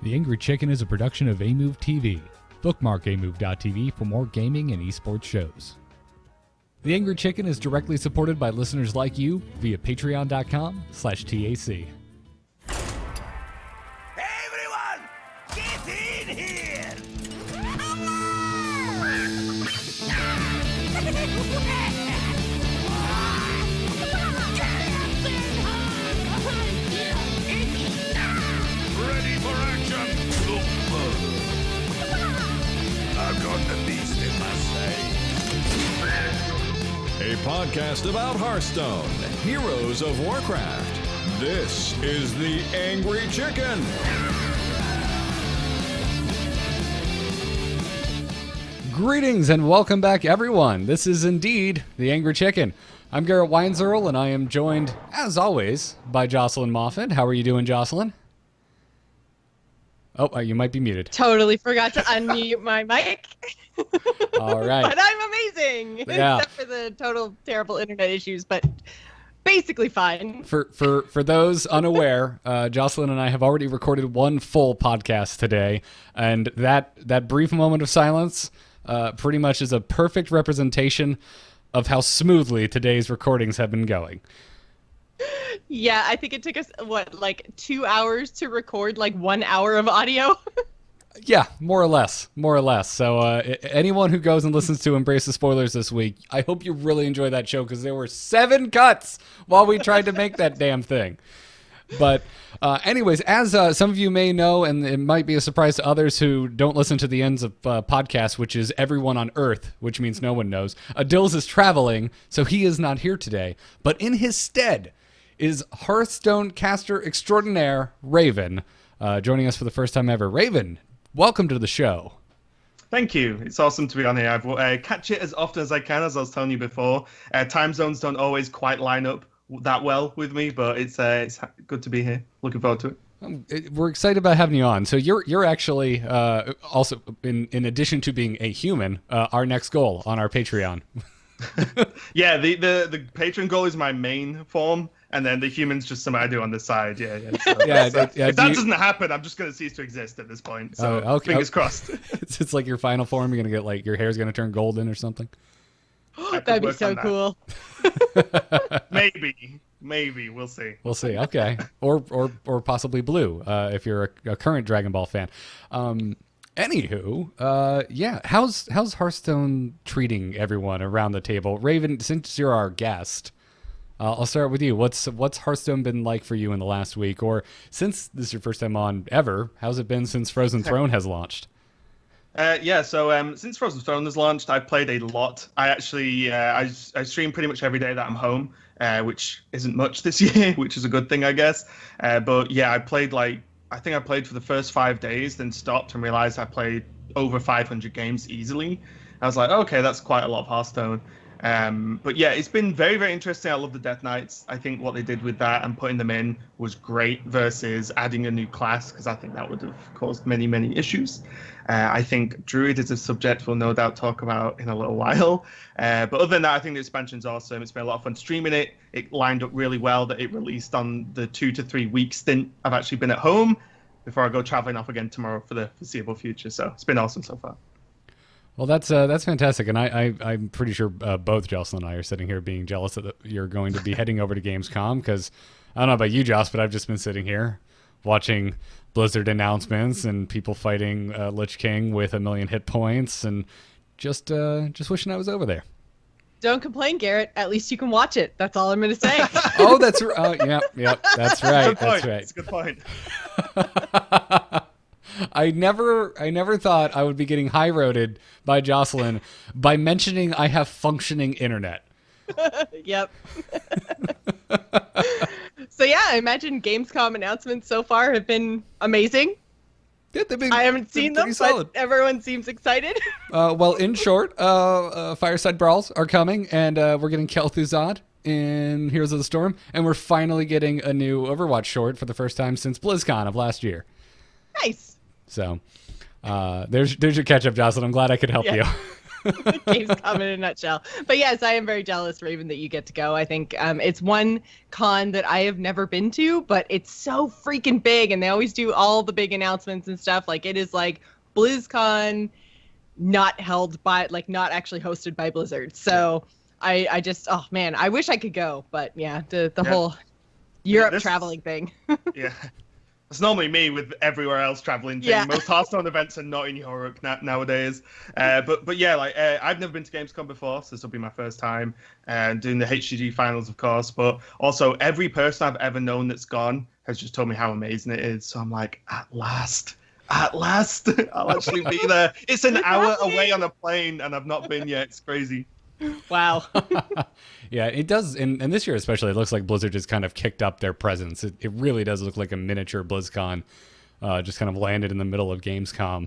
The Angry Chicken is a production of Amove TV. Bookmark amove.tv for more gaming and esports shows. The Angry Chicken is directly supported by listeners like you via patreon.com/TAC. Everyone, get in here! Ready for action! I've got the beast in my sight. A podcast about Hearthstone, Heroes of Warcraft. This is The Angry Chicken. Greetings and welcome back, everyone. This is indeed The Angry Chicken. I'm Garrett Weinzierl, and I am joined, as always, by Jocelyn Moffat. How are you doing, Jocelyn? Oh, you might be muted. Totally forgot to unmute my mic. All right. But I'm amazing. Yeah. Except for the total terrible internet issues, but basically fine. For those unaware, Jocelyn and I have already recorded one full podcast today, and that brief moment of silence pretty much is a perfect representation of how smoothly today's recordings have been going. Yeah, I think it took us, 2 hours to record 1 hour of audio? Yeah, more or less. So anyone who goes and listens to Embrace the Spoilers this week, I hope you really enjoy that show, because there were 7 cuts while we tried to make that damn thing. But anyways, as some of you may know, and it might be a surprise to others who don't listen to the ends of podcasts, which is everyone on Earth, which means no one knows, Dills is traveling, so he is not here today. But in his stead is Hearthstone caster extraordinaire, Raven, joining us for the first time ever. Raven, welcome to the show. Thank you. It's awesome to be on here. I catch it as often as I can, as I was telling you before. Time zones don't always quite line up that well with me, but it's good to be here. Looking forward to it. We're excited about having you on. So you're actually also, in addition to being a human, our next goal on our Patreon. Yeah, the Patreon goal is my main form, and then the human's just something I do on the side. Yeah. So, if that doesn't happen, I'm just going to cease to exist at this point. So okay, fingers crossed. It's like your final form. You're going to get your hair's going to turn golden or something. That'd be so cool. Maybe we'll see. We'll see. Okay, or possibly blue if you're a current Dragon Ball fan. Anywho, yeah, how's Hearthstone treating everyone around the table? Raven, since you're our guest, I'll start with you. What's Hearthstone been like for you in the last week, or since this is your first time on ever? How's it been since Frozen Throne has launched? So since Frozen Throne has launched, I've played a lot. I actually I stream pretty much every day that I'm home, which isn't much this year, which is a good thing, I guess. But yeah, I played I think I played for the first 5 days, then stopped and realized I played over 500 games easily. I was like, okay, that's quite a lot of Hearthstone. But yeah, it's been very, very interesting. I love the Death Knights. I think what they did with that and putting them in was great versus adding a new class, because I think that would have caused many, many issues. I think Druid is a subject we'll no doubt talk about in a little while. But other than that, I think the expansion's awesome. It's been a lot of fun streaming it. It lined up really well that it released on the 2 to 3 week stint I've actually been at home before I go traveling off again tomorrow for the foreseeable future. So it's been awesome so far. Well, that's fantastic, and I'm pretty sure both Jocelyn and I are sitting here being jealous that you're going to be heading over to Gamescom, because I don't know about you, Joss, but I've just been sitting here watching Blizzard announcements and people fighting Lich King with 1 million hit points, and just wishing I was over there. Don't complain, Garrett. At least you can watch it. That's all I'm going to say. Oh, that's right. Yep. That's right. That's right. That's a good point. I never thought I would be getting high-roaded by Jocelyn by mentioning I have functioning internet. Yep. So yeah, I imagine Gamescom announcements so far have been amazing. Yeah, I haven't seen them, but everyone seems excited. Well, in short, Fireside Brawls are coming, and we're getting Kel'Thuzad in Heroes of the Storm, and we're finally getting a new Overwatch short for the first time since BlizzCon of last year. Nice. So there's your catch-up, Jocelyn. I'm glad I could help you. Gamescom in a nutshell. But yes, I am very jealous, Raven, that you get to go. I think it's one con that I have never been to, but it's so freaking big, and they always do all the big announcements and stuff. Like, it is like BlizzCon, not held by, like, not actually hosted by Blizzard. So I just, oh man, I wish I could go, but yeah, the whole Europe traveling thing. Yeah. It's normally me with everywhere else traveling thing. Yeah. Most Hearthstone events are not in Europe nowadays. But yeah, like I've never been to Gamescom before, so this will be my first time doing the HCG finals, of course. But also, every person I've ever known that's gone has just told me how amazing it is. So I'm like, at last, I'll actually be there. It's an hour away on a plane, and I've not been yet. It's crazy. Wow. Yeah, it does. And this year especially, it looks like Blizzard just kind of kicked up their presence. It really does look like a miniature BlizzCon, just kind of landed in the middle of Gamescom.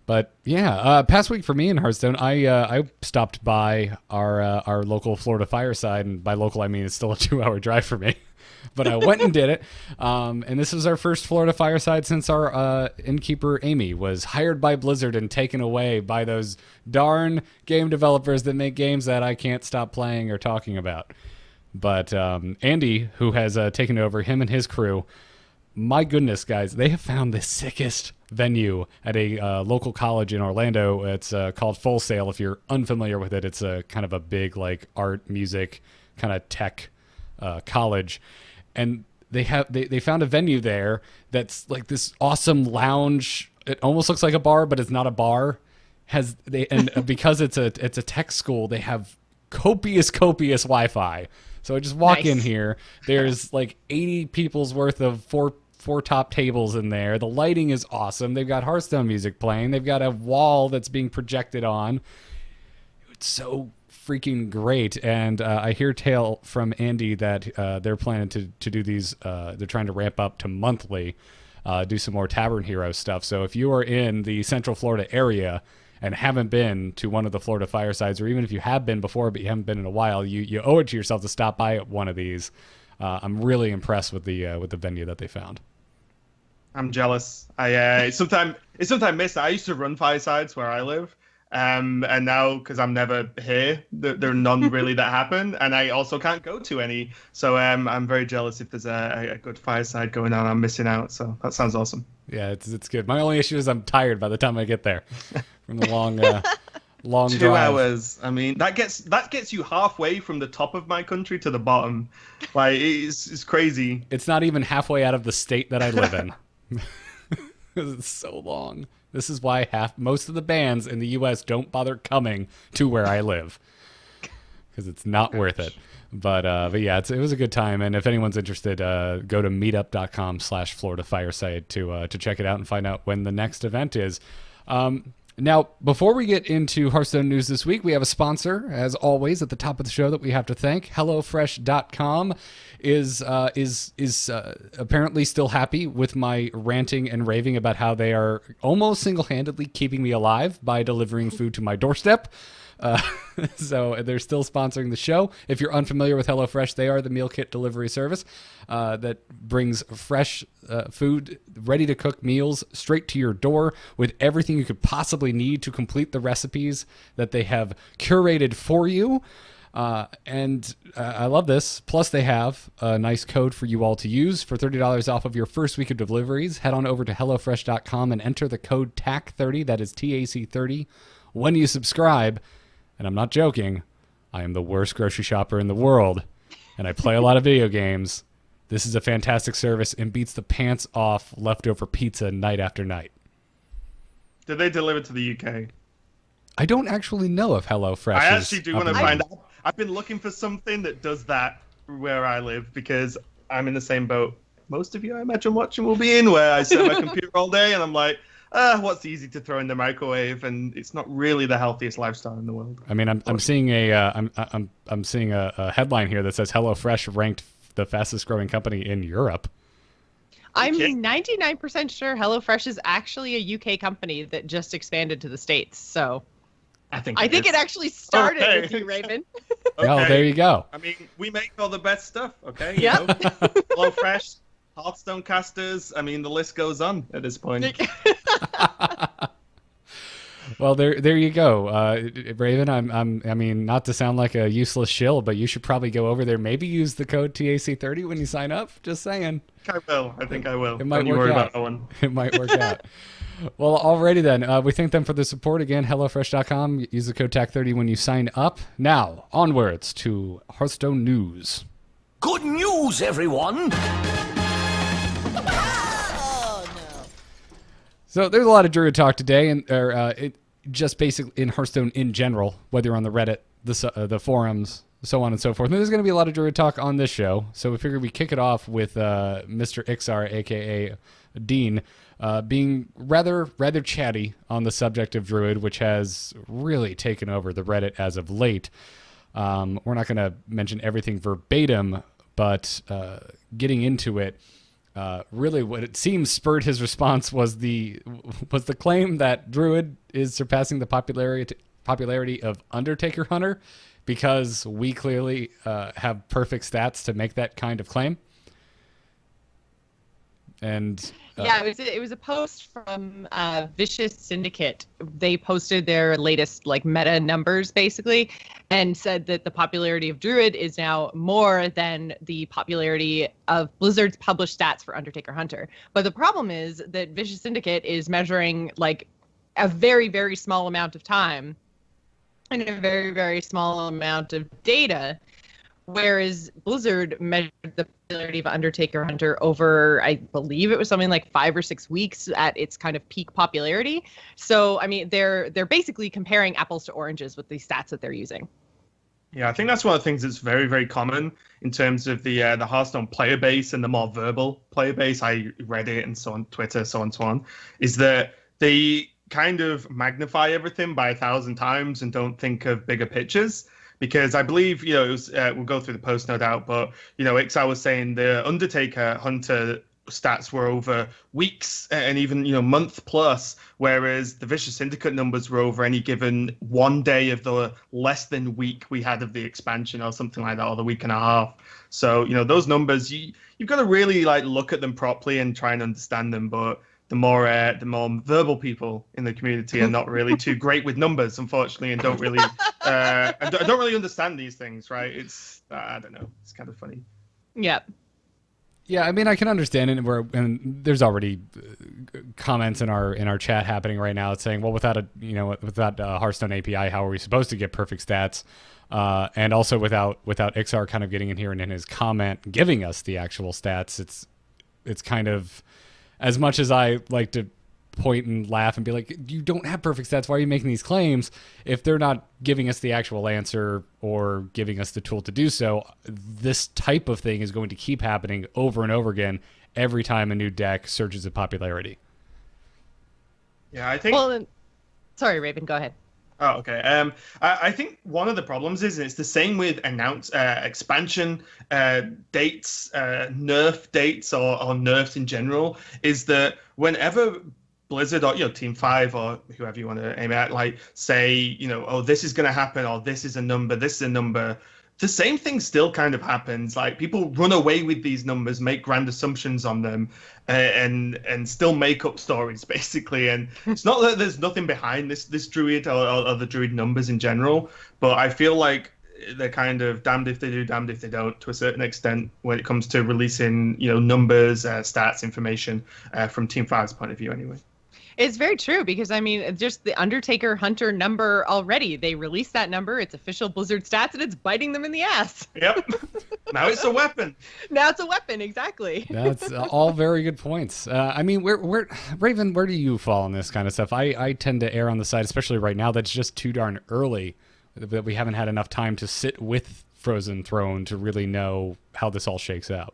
But yeah, past week for me in Hearthstone, I stopped by our local Florida Fireside, and by local I mean it's still a 2-hour drive for me. But I went and did it. And this was our first Florida Fireside since our innkeeper, Amy, was hired by Blizzard and taken away by those darn game developers that make games that I can't stop playing or talking about. But Andy, who has taken over, him and his crew, my goodness, guys, they have found the sickest venue at a local college in Orlando. It's called Full Sail. If you're unfamiliar with it, it's a kind of a big like art, music, kind of tech college. And they found a venue there that's like this awesome lounge. It almost looks like a bar, but it's not a bar. Because it's a tech school, they have copious Wi-Fi. So I just walk in here. There's like 80 people's worth of four top tables in there. The lighting is awesome. They've got Hearthstone music playing. They've got a wall that's being projected on. It's so freaking great. And I hear tale from Andy that they're planning to do these. They're trying to ramp up to monthly, do some more Tavern Hero stuff. So if you are in the Central Florida area and haven't been to one of the Florida Firesides, or even if you have been before but you haven't been in a while, you owe it to yourself to stop by at one of these. I'm really impressed with the venue that they found. I'm jealous. It's sometimes missed. I used to run firesides where I live. And now, because I'm never here, there are none really that happen, and I also can't go to any. So I'm very jealous if there's a good fireside going on. I'm missing out. So that sounds awesome. Yeah, it's good. My only issue is I'm tired by the time I get there from the long 2 drive. hours. I mean, that gets you halfway from the top of my country to the bottom. Like it's crazy. It's not even halfway out of the state that I live in. It's so long. This is why most of the bands in the U.S. don't bother coming to where I live, because it's not worth it. But yeah, it was a good time. And if anyone's interested, go to meetup.com/Florida Fireside to check it out and find out when the next event is. Now, before we get into Hearthstone news this week, we have a sponsor, as always, at the top of the show that we have to thank. HelloFresh.com is apparently still happy with my ranting and raving about how they are almost single-handedly keeping me alive by delivering food to my doorstep. So they're still sponsoring the show. If you're unfamiliar with HelloFresh, they are the meal kit delivery service that brings fresh food, ready-to-cook meals straight to your door with everything you could possibly need to complete the recipes that they have curated for you. And I love this. Plus, they have a nice code for you all to use for $30 off of your first week of deliveries. Head on over to HelloFresh.com and enter the code TAC30, that is TAC30, when you subscribe. And I'm not joking. I am the worst grocery shopper in the world, and I play a lot of video games. This is a fantastic service and beats the pants off leftover pizza night after night. Did they deliver to the UK? I don't actually know if HelloFresh I is actually do up want to and find running. out. I've been looking for something that does that where I live, because I'm in the same boat most of you, I imagine, watching will be in, where I sit on my computer all day and I'm like, what's easy to throw in the microwave? And it's not really the healthiest lifestyle in the world. I mean, I'm seeing I'm seeing a headline here that says HelloFresh ranked the fastest growing company in Europe. I'm Okay. 99% sure HelloFresh is actually a UK company that just expanded to the States. So I think it is. actually started Okay. with you, Raven. Oh, there you go. I mean, we make all the best stuff, okay? Yeah. HelloFresh, Hearthstone casters. I mean, the list goes on at this point. Well, there you go, Raven. I mean, not to sound like a useless shill, but you should probably go over there. Maybe use the code TAC30 when you sign up. Just saying. I will. I think I will. It might Don't you work worry out. about that one. It might work out. Well, alrighty then. We thank them for the support again. HelloFresh.com. Use the code TAC30 when you sign up. Now, onwards to Hearthstone news. Good news, everyone! So there's a lot of Druid talk today, and just basically in Hearthstone in general, whether you're on the Reddit, the forums, so on and so forth. And there's going to be a lot of Druid talk on this show, so we figured we'd kick it off with Mr. Ixar, aka Dean, being rather chatty on the subject of Druid, which has really taken over the Reddit as of late. We're not going to mention everything verbatim, but getting into it, really what it seems spurred his response was the claim that Druid is surpassing the popularity of Undertaker Hunter, because we clearly have perfect stats to make that kind of claim. And yeah, it was a post from Vicious Syndicate. They posted their latest like meta numbers basically, and said that the popularity of Druid is now more than the popularity of Blizzard's published stats for Undertaker Hunter. But the problem is that Vicious Syndicate is measuring like a very, very small amount of time and a very, very small amount of data. Whereas Blizzard measured the popularity of Undertaker Hunter over, I believe it was something like 5 or 6 weeks at its kind of peak popularity. So, I mean, they're basically comparing apples to oranges with the stats that they're using. Yeah, I think that's one of the things that's very, very common in terms of the Hearthstone player base and the more verbal player base. I read it and so on, Twitter, so on and so on, is that they kind of magnify everything by 1,000 times and don't think of bigger pictures. Because I believe, it was, we'll go through the post, no doubt, but, Ixar was saying the Undertaker Hunter stats were over weeks and even, month plus, whereas the Vicious Syndicate numbers were over any given one day of the less than week we had of the expansion or something like that, or the week and a half. So, those numbers, you've got to really look at them properly and try and understand them, but the more verbal people in the community are not really too great with numbers, unfortunately, and don't really don't really understand these things, right? It's I don't know, it's kind of funny. Yeah. Yeah, I mean, I can understand it, and there's already comments in our chat happening right now saying, well, without a Hearthstone API, how are we supposed to get perfect stats? And also without Ixar kind of getting in here and in his comment giving us the actual stats, it's kind of, as much as I like to point and laugh and be like, you don't have perfect stats, why are you making these claims? If they're not giving us the actual answer or giving us the tool to do so, this type of thing is going to keep happening over and over again every time a new deck surges in popularity. Yeah, I think... Well, sorry, Raven, go ahead. Oh, okay. I think one of the problems is it's the same with expansion dates, nerf dates, or nerfs in general, is that whenever Blizzard or Team 5 or whoever you want to aim at, say, oh, this is going to happen, or this is a number, the same thing still kind of happens. People run away with these numbers, make grand assumptions on them, and still make up stories basically. And it's not that there's nothing behind this Druid or the Druid numbers in general, but I feel like they're kind of damned if they do, damned if they don't, to a certain extent, when it comes to releasing numbers, stats, information from Team 5's point of view, anyway. It's very true, because I mean, just the Undertaker Hunter number already, they released that number, it's official Blizzard stats, and it's biting them in the ass. Yep. Now it's a weapon. Now it's a weapon, exactly. That's all very good points. I mean, Raven, where do you fall on this kind of stuff? I tend to err on the side, especially right now, that's just too darn early, that we haven't had enough time to sit with Frozen Throne to really know how this all shakes out.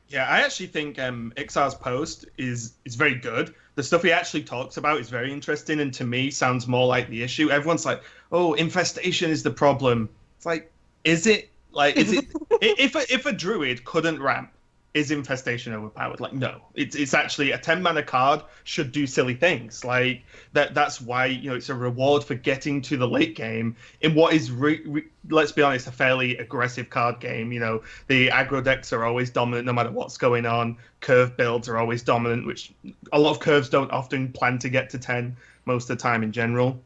Yeah, I actually think Ixar's post is very good. The stuff he actually talks about is very interesting, and to me sounds more like the issue. Everyone's like, "Oh, infestation is the problem." It's like, is it? Is it? if a druid couldn't ramp, is infestation overpowered? No. It's actually a 10-mana card should do silly things. That's why it's a reward for getting to the late game in what is let's be honest, a fairly aggressive card game. The aggro decks are always dominant no matter what's going on. Curve builds are always dominant, which a lot of curves don't often plan to get to 10 most of the time in general.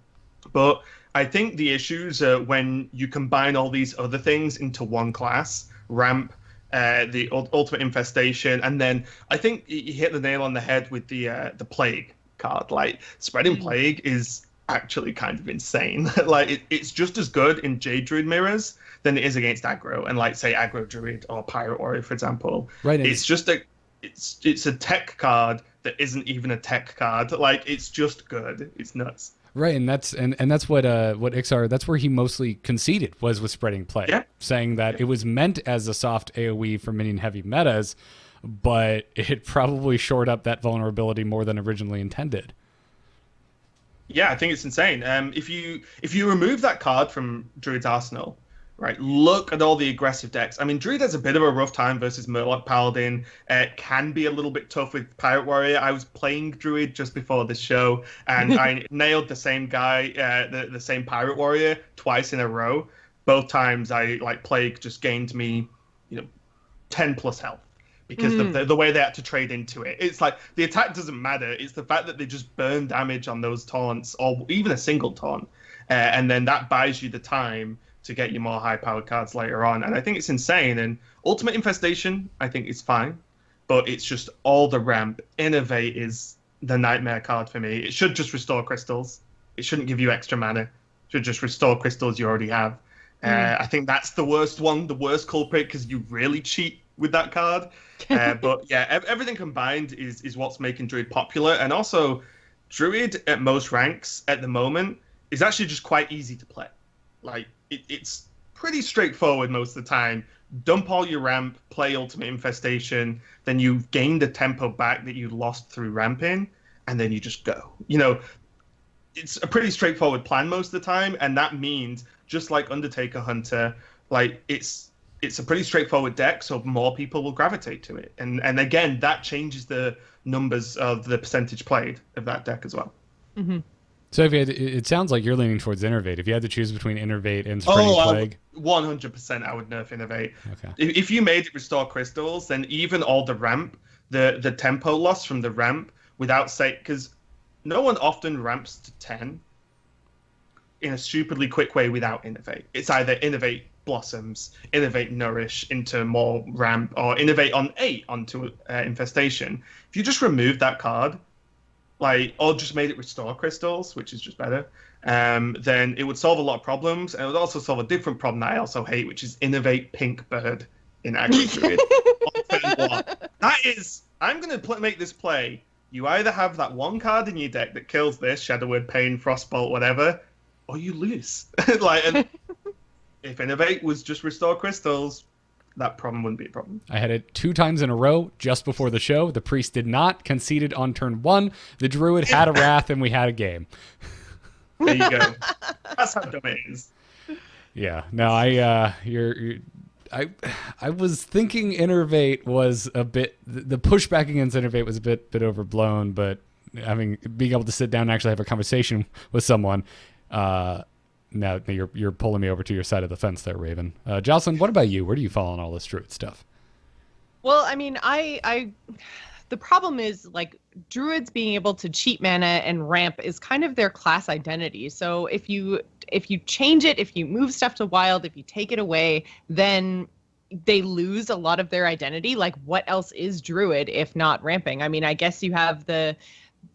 But I think the issues are when you combine all these other things into one class, ramp, the ultimate infestation, and then I think you hit the nail on the head with the plague card. Like spreading plague is actually kind of insane. Like it's just as good in Jade Druid mirrors than it is against aggro, and like say aggro Druid or Pirate Warrior, for example. Right. It's just it's a tech card that isn't even a tech card. Like it's just good. It's nuts. Right, and that's what Ixar, that's where he mostly conceded, was with spreading plague, saying that it was meant as a soft AoE for minion heavy metas, but it probably shored up that vulnerability more than originally intended. Yeah, I think it's insane. If you remove that card from Druid's arsenal, right, look at all the aggressive decks. I mean, Druid has a bit of a rough time versus Murloc Paladin. It can be a little bit tough with Pirate Warrior. I was playing Druid just before this show, and I nailed the same guy, the same Pirate Warrior twice in a row. Both times Plague just gained me, 10 plus health. Because the way they had to trade into it. It's like the attack doesn't matter. It's the fact that they just burn damage on those taunts, or even a single taunt. And then that buys you the time to get you more high-powered cards later on. And I think it's insane. And Ultimate Infestation, I think, is fine. But it's just all the ramp. Innovate is the nightmare card for me. It should just restore crystals. It shouldn't give you extra mana. It should just restore crystals you already have. I think that's the worst one, the worst culprit, because you really cheat with that card. But yeah, everything combined is what's making Druid popular. And also, Druid at most ranks at the moment is actually just quite easy to play. Like, it's pretty straightforward most of the time. Dump all your ramp, play Ultimate Infestation, then you've gained the tempo back that you lost through ramping, and then you just go. It's a pretty straightforward plan most of the time, and that means, just like Undertaker Hunter, like it's a pretty straightforward deck, so more people will gravitate to it. And again, that changes the numbers of the percentage played of that deck as well. Mm-hmm. So it sounds like you're leaning towards Innervate. If you had to choose between Innervate and Spreading Plague. 100% I would nerf Innervate. Okay. If you made it restore crystals, then even all the ramp, the tempo loss from the ramp, without because no one often ramps to 10 in a stupidly quick way without Innovate. It's either Innovate Blossoms, Innovate Nourish into more ramp, or Innovate on 8 onto Infestation. If you just remove that card, or just made it restore crystals, which is just better, then it would solve a lot of problems, and it would also solve a different problem that I also hate, which is Innovate Pink Bird in Action Druid. That is, I'm going to make this play. You either have that one card in your deck that kills this, Shadow Word, Pain, Frostbolt, whatever, or you lose. And if Innovate was just restore crystals, that problem wouldn't be a problem. I had it 2 times in a row just before the show. The Priest did not, conceded on turn 1. The Druid had a Wrath, and we had a game. There you go. That's how dumb it is. Yeah. No, I was thinking Innervate was a bit, the pushback against Innervate was a bit overblown, but being able to sit down and actually have a conversation with someone, now you're pulling me over to your side of the fence there, Raven. Jocelyn, what about you? Where do you fall on all this Druid stuff? Well, I mean, the problem is, Druids being able to cheat mana and ramp is kind of their class identity. So if you change it, if you move stuff to wild, if you take it away, then they lose a lot of their identity. Like, what else is Druid if not ramping? I mean, I guess you have the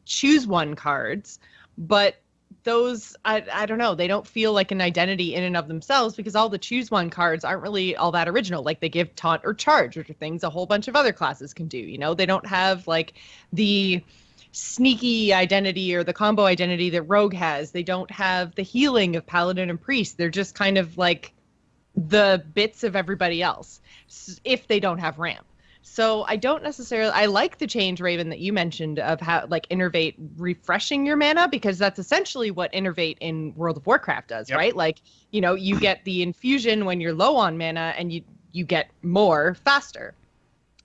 choose one cards, but those, I don't know, they don't feel like an identity in and of themselves, because all the choose one cards aren't really all that original. Like, they give taunt or charge, which are things a whole bunch of other classes can do. They don't have the sneaky identity or the combo identity that Rogue has. They don't have the healing of Paladin and Priest. They're just kind of like the bits of everybody else if they don't have ramp. So I don't necessarily, I like the change, Raven, that you mentioned of how Innervate refreshing your mana, because that's essentially what Innervate in World of Warcraft does, right? You get the infusion when you're low on mana, and you get more faster.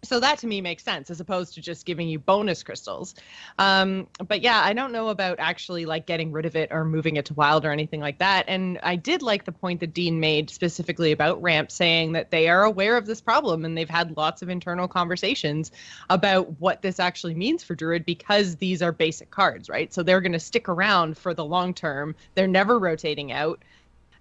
So that to me makes sense as opposed to just giving you bonus crystals. But yeah, I don't know about actually like getting rid of it or moving it to wild or anything like that. And I did like the point that Dean made specifically about ramp, saying that they are aware of this problem and they've had lots of internal conversations about what this actually means for Druid, because these are basic cards, right? So they're going to stick around for the long term. They're never rotating out.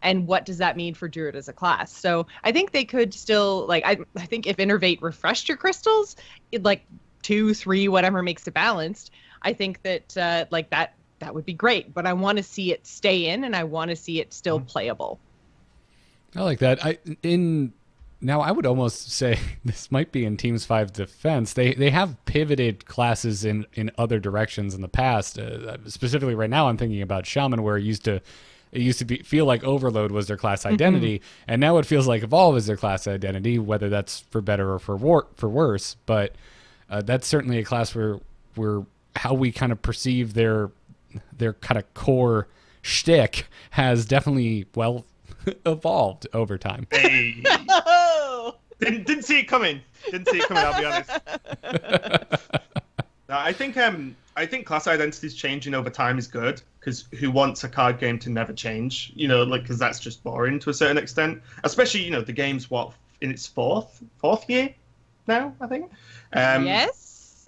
And what does that mean for Druid as a class? So I think they could still, like, I think if Innervate refreshed your crystals, like 2, 3, whatever makes it balanced, I think that like that would be great. But I want to see it stay in, and I want to see it still playable. I like that. Now I would almost say this might be in Teams 5 defense. They have pivoted classes in other directions in the past. Specifically right now I'm thinking about Shaman, where it used to feel like Overload was their class identity, and now it feels like Evolve is their class identity, whether that's for better or for worse. But that's certainly a class where how we kind of perceive their kind of core shtick has definitely evolved over time. Hey. Didn't see it coming. I'll be honest. No, I think class identities changing over time is good, because who wants a card game to never change? Because that's just boring to a certain extent. Especially, the game's in its fourth year now, I think. Yes.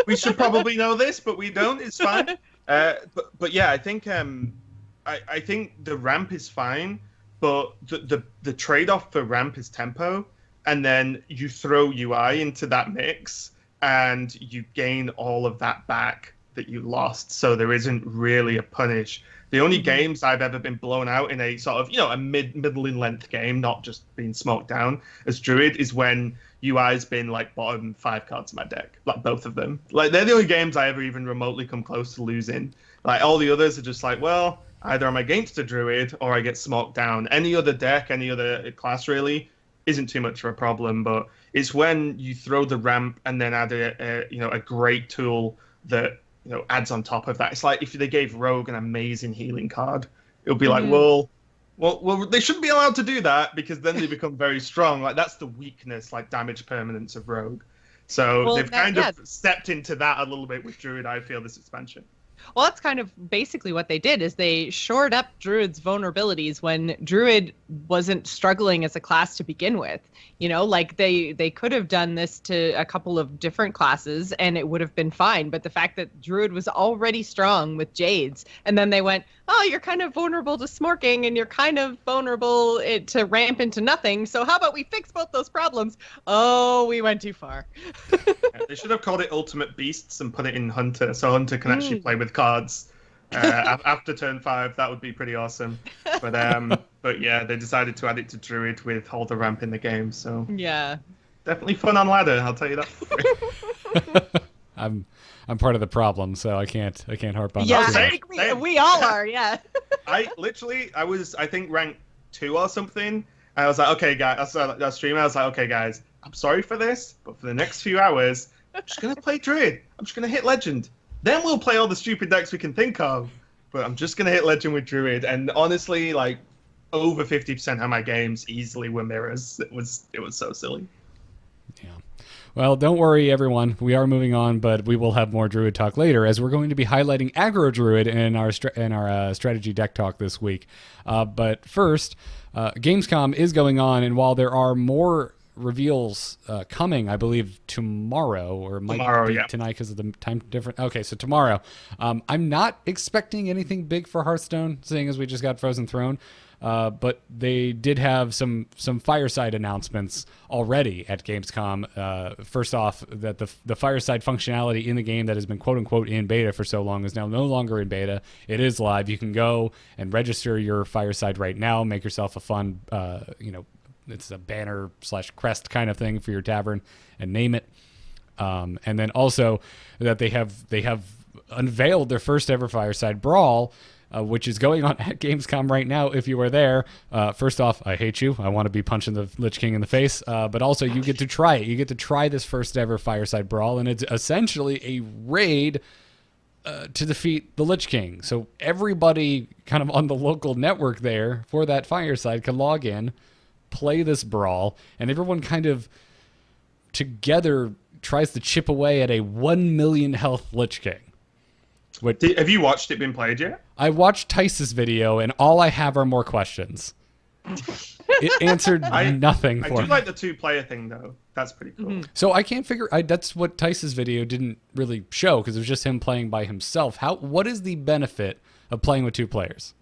We should probably know this, but we don't. It's fine. But yeah, I think I think the ramp is fine, but the trade-off for ramp is tempo, and then you throw UI into that mix, and you gain all of that back that you lost. So there isn't really a punish. The only games I've ever been blown out in a sort of, a middle in length game, not just being smoked down as Druid, is when UI's been like bottom 5 cards in my deck, like both of them. Like they're the only games I ever even remotely come close to losing. Like all the others are just like, well, either I'm against a Druid or I get smoked down. Any other deck, any other class really isn't too much of a problem, but it's when you throw the ramp and then add a great tool that adds on top of that. It's like if they gave Rogue an amazing healing card, it'll be like, well, they shouldn't be allowed to do that, because then they become very strong. Like that's the weakness, like damage permanence of Rogue. So they've kind of stepped into that a little bit with Druid, I feel, this expansion. Well, that's kind of basically what they did, is they shored up Druid's vulnerabilities when Druid wasn't struggling as a class to begin with. Like they could have done this to a couple of different classes and it would have been fine. But the fact that Druid was already strong with Jades, and then they went, oh, you're kind of vulnerable to smorking and you're kind of vulnerable to ramp into nothing. So how about we fix both those problems? Oh, we went too far. They should have called it Ultimate Beasts and put it in Hunter, so Hunter can actually play with cards after turn 5. That would be pretty awesome. But yeah, they decided to add it to Druid with all the ramp in the game. So yeah, definitely fun on ladder, I'll tell you that. I'm part of the problem, so I can't harp on yeah, that. I think we all are. Yeah. I was I think ranked 2 or something. And I was like, okay, guys. I saw that stream. I was like, okay, guys, I'm sorry for this, but for the next few hours, I'm just gonna play Druid. I'm just gonna hit Legend. Then we'll play all the stupid decks we can think of. But I'm just gonna hit Legend with Druid. And honestly, like over 50% of my games easily were mirrors. It was so silly. Yeah. Well, don't worry, everyone. We are moving on, but we will have more Druid talk later, as we're going to be highlighting Aggro Druid in our strategy deck talk this week. But first, Gamescom is going on, and while there are more reveals coming, I believe tomorrow, or it might be tonight because of the time difference. Okay, so tomorrow. I'm not expecting anything big for Hearthstone, seeing as we just got Frozen Throne. But they did have some Fireside announcements already at Gamescom. First off, that the Fireside functionality in the game that has been quote-unquote in beta for so long is now no longer in beta. It is live. You can go and register your Fireside right now, make yourself a fun, it's a banner/crest kind of thing for your tavern, and name it. And then also that they have unveiled their first ever Fireside Brawl, which is going on at Gamescom right now. If you are there, first off, I hate you. I want to be punching the Lich King in the face. But also, you get to try it. You get to try this first ever Fireside Brawl, and it's essentially a raid to defeat the Lich King. So everybody kind of on the local network there for that Fireside can log in, play this brawl, and everyone kind of together tries to chip away at a 1 million health Lich King. Have you watched it been played yet? I watched Tice's video, and all I have are more questions. It answered nothing for I do me. like the 2-player thing, though. That's pretty cool. So I can't figure. That's what Tice's video didn't really show, because it was just him playing by himself. What is the benefit of playing with 2 players?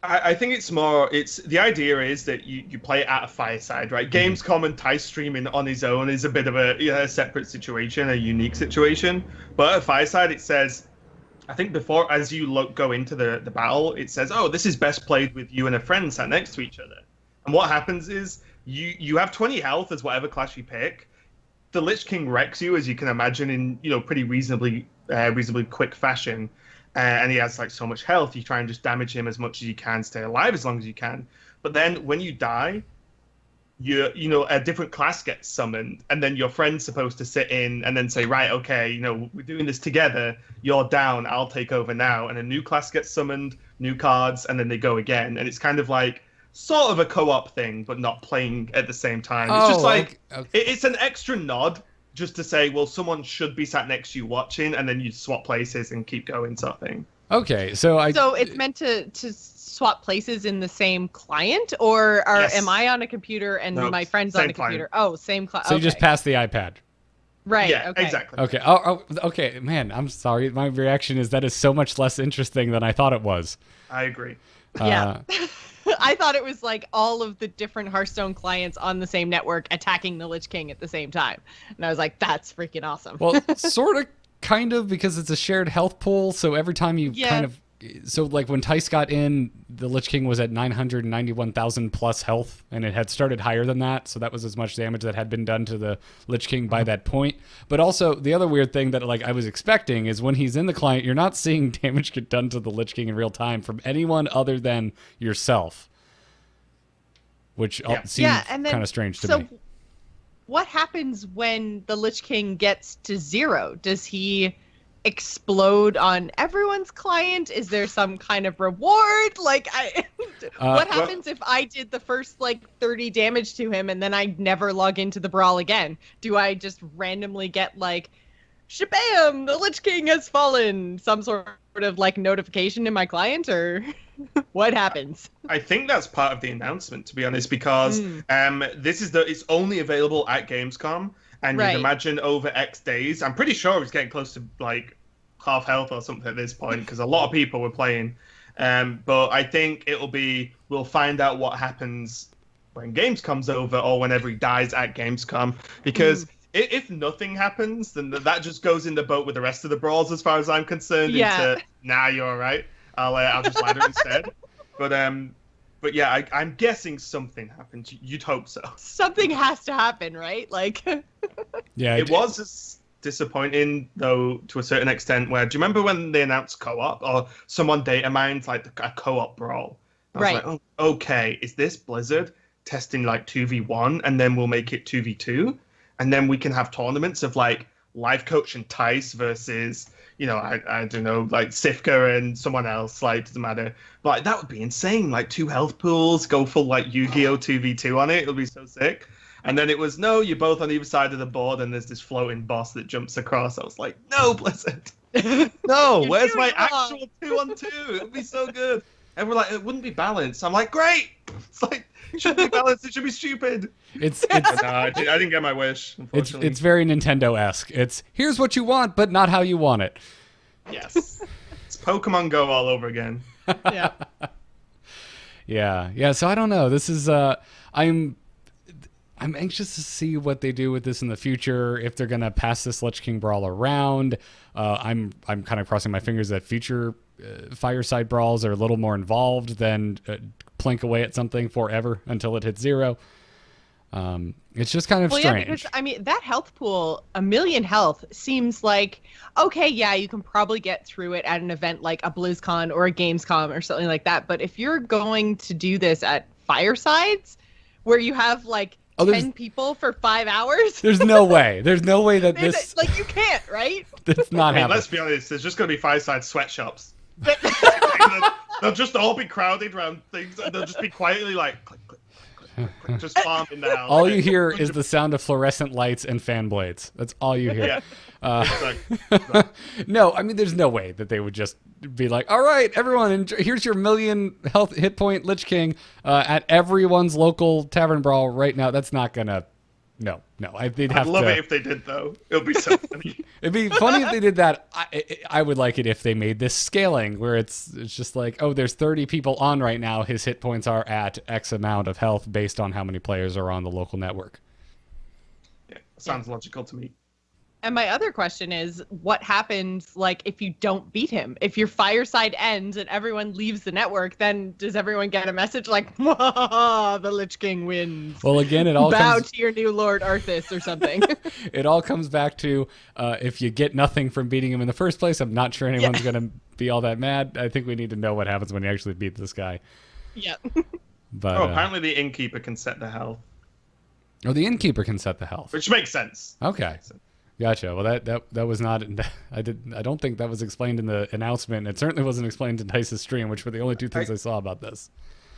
I think it's the idea is that you play it at a fireside, right? Gamescom and Tice streaming on his own is a bit of a separate situation, a unique situation. But at fireside, it says, I think before, as you go into the battle, it says, oh, this is best played with you and a friend sat next to each other. And what happens is you have 20 health as whatever class you pick. The Lich King wrecks you, as you can imagine, in pretty reasonably quick fashion. And he has like so much health, you try and just damage him as much as you can, stay alive as long as you can. But then when you die, a different class gets summoned, and then your friend's supposed to sit in and then say, right, okay, we're doing this together. You're down, I'll take over now. And a new class gets summoned, new cards, and then they go again. And it's kind of like sort of a co-op thing, but not playing at the same time. It's just like it's an extra nod. Just to say, well, someone should be sat next to you watching, and then you swap places and keep going, sort of thing. Okay, so it's meant to swap places in the same client, or Yes. am I on a computer and my friend's on a computer? Client. Oh, same client. So you just pass the iPad. Right. Yeah, okay. exactly. Okay. Okay, man. I'm sorry. My reaction is that is so much less interesting than I thought it was. I agree. Yeah. I thought it was like all of the different Hearthstone clients on the same network attacking the Lich King at the same time. And I was like, that's freaking awesome. Well, sort of, kind of, because it's a shared health pool. So every time you kind of... So, like, when Tice got in, the Lich King was at 991,000 plus health, and it had started higher than that. So that was as much damage that had been done to the Lich King by that point. But also, the other weird thing that, like, I was expecting is when he's in the client, you're not seeing damage get done to the Lich King in real time from anyone other than yourself. Which seemed kind of strange to me. What happens when the Lich King gets to 0? Does he explode on everyone's client? Is there some kind of reward? Like, what happens if I did the first 30 damage to him and then I never log into the brawl again? Do I just randomly get shabam, the Lich King has fallen, some sort of notification in my client, or what happens? I think that's part of the announcement, to be honest, because it's only available at Gamescom, and you'd imagine over X days. I'm pretty sure it's getting close to half health or something at this point, because a lot of people were playing. But I think we'll find out what happens when Gamescom's over, or whenever he dies at Gamescom, because if nothing happens, then that just goes in the boat with the rest of the brawls, as far as I'm concerned. Yeah. Nah, you're all right. I'll just ladder instead. But yeah, I'm guessing something happened. You'd hope so. Something has to happen, right? Yeah, it was disappointing, though, to a certain extent. Where do you remember when they announced co-op, or someone data mined a co-op brawl? I was like, oh, okay, is this Blizzard testing 2v1, and then we'll make it 2v2, and then we can have tournaments of Life Coach and Tice versus, I don't know, Sifka and someone else, doesn't matter. But that would be insane. 2 health pools, go full Yu-Gi-Oh 2v2 on it. It'll be so sick. And then it was, no, you're both on either side of the board, and there's this floating boss that jumps across. I was like, no, Blizzard. No, where's my actual 2-on-2? It would be so good. And we're like, it wouldn't be balanced. I'm like, great. It's it shouldn't be balanced. It should be stupid. It's no, I didn't get my wish, unfortunately. It's very Nintendo-esque. It's, here's what you want, but not how you want it. Yes. It's Pokemon Go all over again. Yeah. Yeah. So I don't know. This is I'm anxious to see what they do with this in the future. If they're gonna pass this Lich King brawl around, I'm kind of crossing my fingers that future fireside brawls are a little more involved than plink away at something forever until it hits 0. It's just kind of strange. Yeah, because that health pool, 1 million health, seems like, okay, yeah, you can probably get through it at an event like a BlizzCon or a Gamescom or something like that. But if you're going to do this at firesides, where you have 10 people for 5 hours, there's no way. There's no way that this you can't, right? That's not happening. Let's be honest. There's just going to be fireside sweatshops. They'll just all be crowded around things, and they'll just be quietly click, click, click, click, just farming now. All you hear is the sound of fluorescent lights and fan blades. That's all you hear. Exactly. No, I mean, there's no way that they would just be like, all right, everyone, here's your 1,000,000 health hit point Lich King at everyone's local tavern brawl right now. That's not gonna. No. They'd have I'd love to. it if they did, though. It would be so funny. It'd be funny if they did that. I would like it if they made this scaling where it's just like, oh, there's 30 people on right now. His hit points are at X amount of health based on how many players are on the local network. Yeah, sounds logical to me. And my other question is, what happens like if you don't beat him? If your fireside ends and everyone leaves the network, then does everyone get a message like, "Wah, the Lich King wins"? Well, again, it all bow comes, to your new Lord Arthas or something. it all comes back to if you get nothing from beating him in the first place. I'm not sure anyone's going to be all that mad. I think we need to know what happens when you actually beat this guy. Yeah. But apparently the innkeeper can set the health, the innkeeper can set the health. which makes sense. Okay. Gotcha. Well, that was not. I don't think that was explained in the announcement. It certainly wasn't explained in Dice's stream, which were the only two things I saw about this.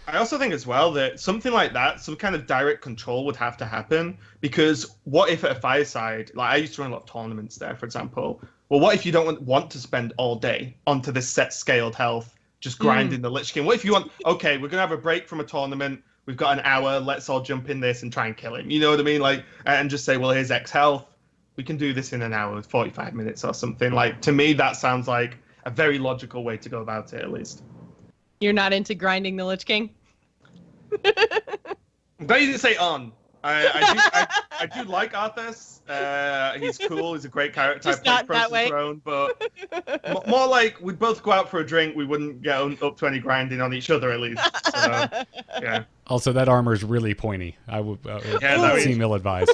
I also think as well that something like that, some kind of direct control would have to happen, because what if at a fireside, like I used to run a lot of tournaments there, for example. Well, what if you don't want to spend all day onto this set scaled health, just grinding the Lich King? What if you want, okay, we're going to have a break from a tournament. We've got an hour. Let's all jump in this and try and kill him. You know what I mean? Like, and just say, well, here's X health. We can do this in an hour, 45 minutes or something. Like, to me, that sounds like a very logical way to go about it, at least. You're not into grinding the Lich King? I'm glad you didn't say on. I do like Arthas. He's cool. He's a great character. Just I not played that way. Frozen Throne, but more like we'd both go out for a drink. We wouldn't get up to any grinding on each other, at least. So, yeah. Also, that armor's really pointy. I would that seem ill-advised.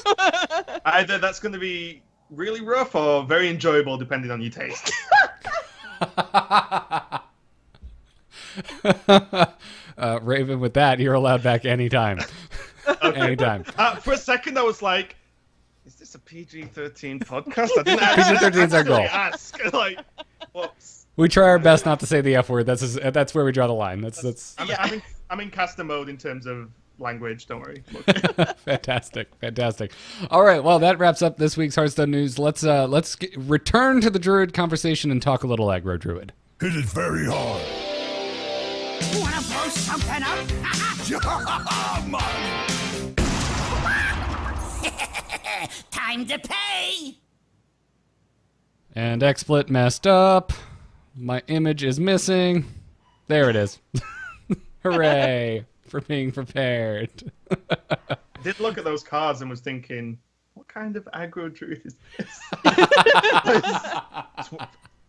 Either that's going to be really rough or very enjoyable, depending on your taste. Raven, with that, you're allowed back anytime. Anytime. For a second, I was like, "Is this a PG-13 podcast?" I didn't PG-13 is our goal. ask. Like, whoops. We try our best not to say the F word. That's where we draw the line. That's I'm in caster mode in terms of language. Don't worry. fantastic. All right, well, that wraps up this week's Hearthstone news. Let's return to the Druid conversation and talk a little aggro Druid. Hit it very hard. Wanna blow something up? Time to pay! And XSplit messed up. My image is missing. There it is. Hooray for being prepared. I did look at those cards and was thinking, what kind of aggro druid is this?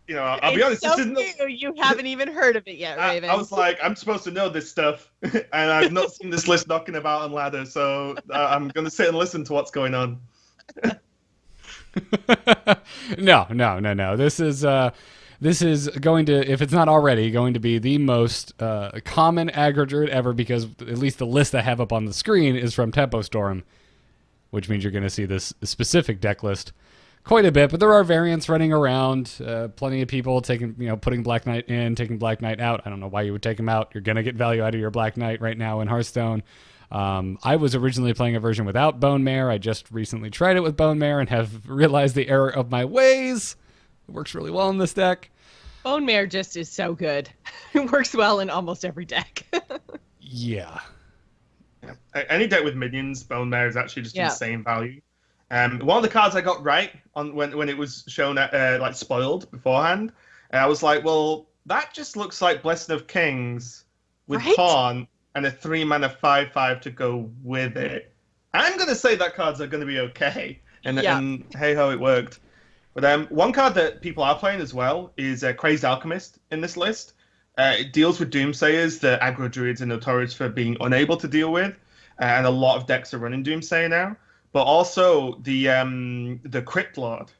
You know, I'll be honest. So This isn't. new. You haven't even heard of it yet, Raven. I was like, I'm supposed to know this stuff, and I've not seen this list knocking about on ladder, so I'm going to sit and listen to what's going on. No. This is going to, if it's not already, going to be the most common aggro druid ever, because at least the list I have up on the screen is from Tempo Storm, which means you're going to see this specific deck list quite a bit. But there are variants running around. Plenty of people putting Black Knight in, taking Black Knight out. I don't know why you would take him out. You're going to get value out of your Black Knight right now in Hearthstone. I was originally playing a version without Bone Mare. I just recently tried it with Bone Mare and have realized the error of my ways. It works really well in this deck. Bone Mare just is so good. It works well in almost every deck. Yeah. Any deck with minions, Bone Mare is actually just insane value. One of the cards I got right on when it was shown like spoiled beforehand, I was like, well, that just looks like Blessing of Kings with Pawn and a 3-mana 5/5 to go with it. I'm gonna say that cards are gonna be okay, and hey ho, it worked. But one card that people are playing as well is Crazed Alchemist in this list. It deals with Doomsayers that aggro druids are notorious for being unable to deal with, and a lot of decks are running Doomsayer now. But also the Crypt Lord.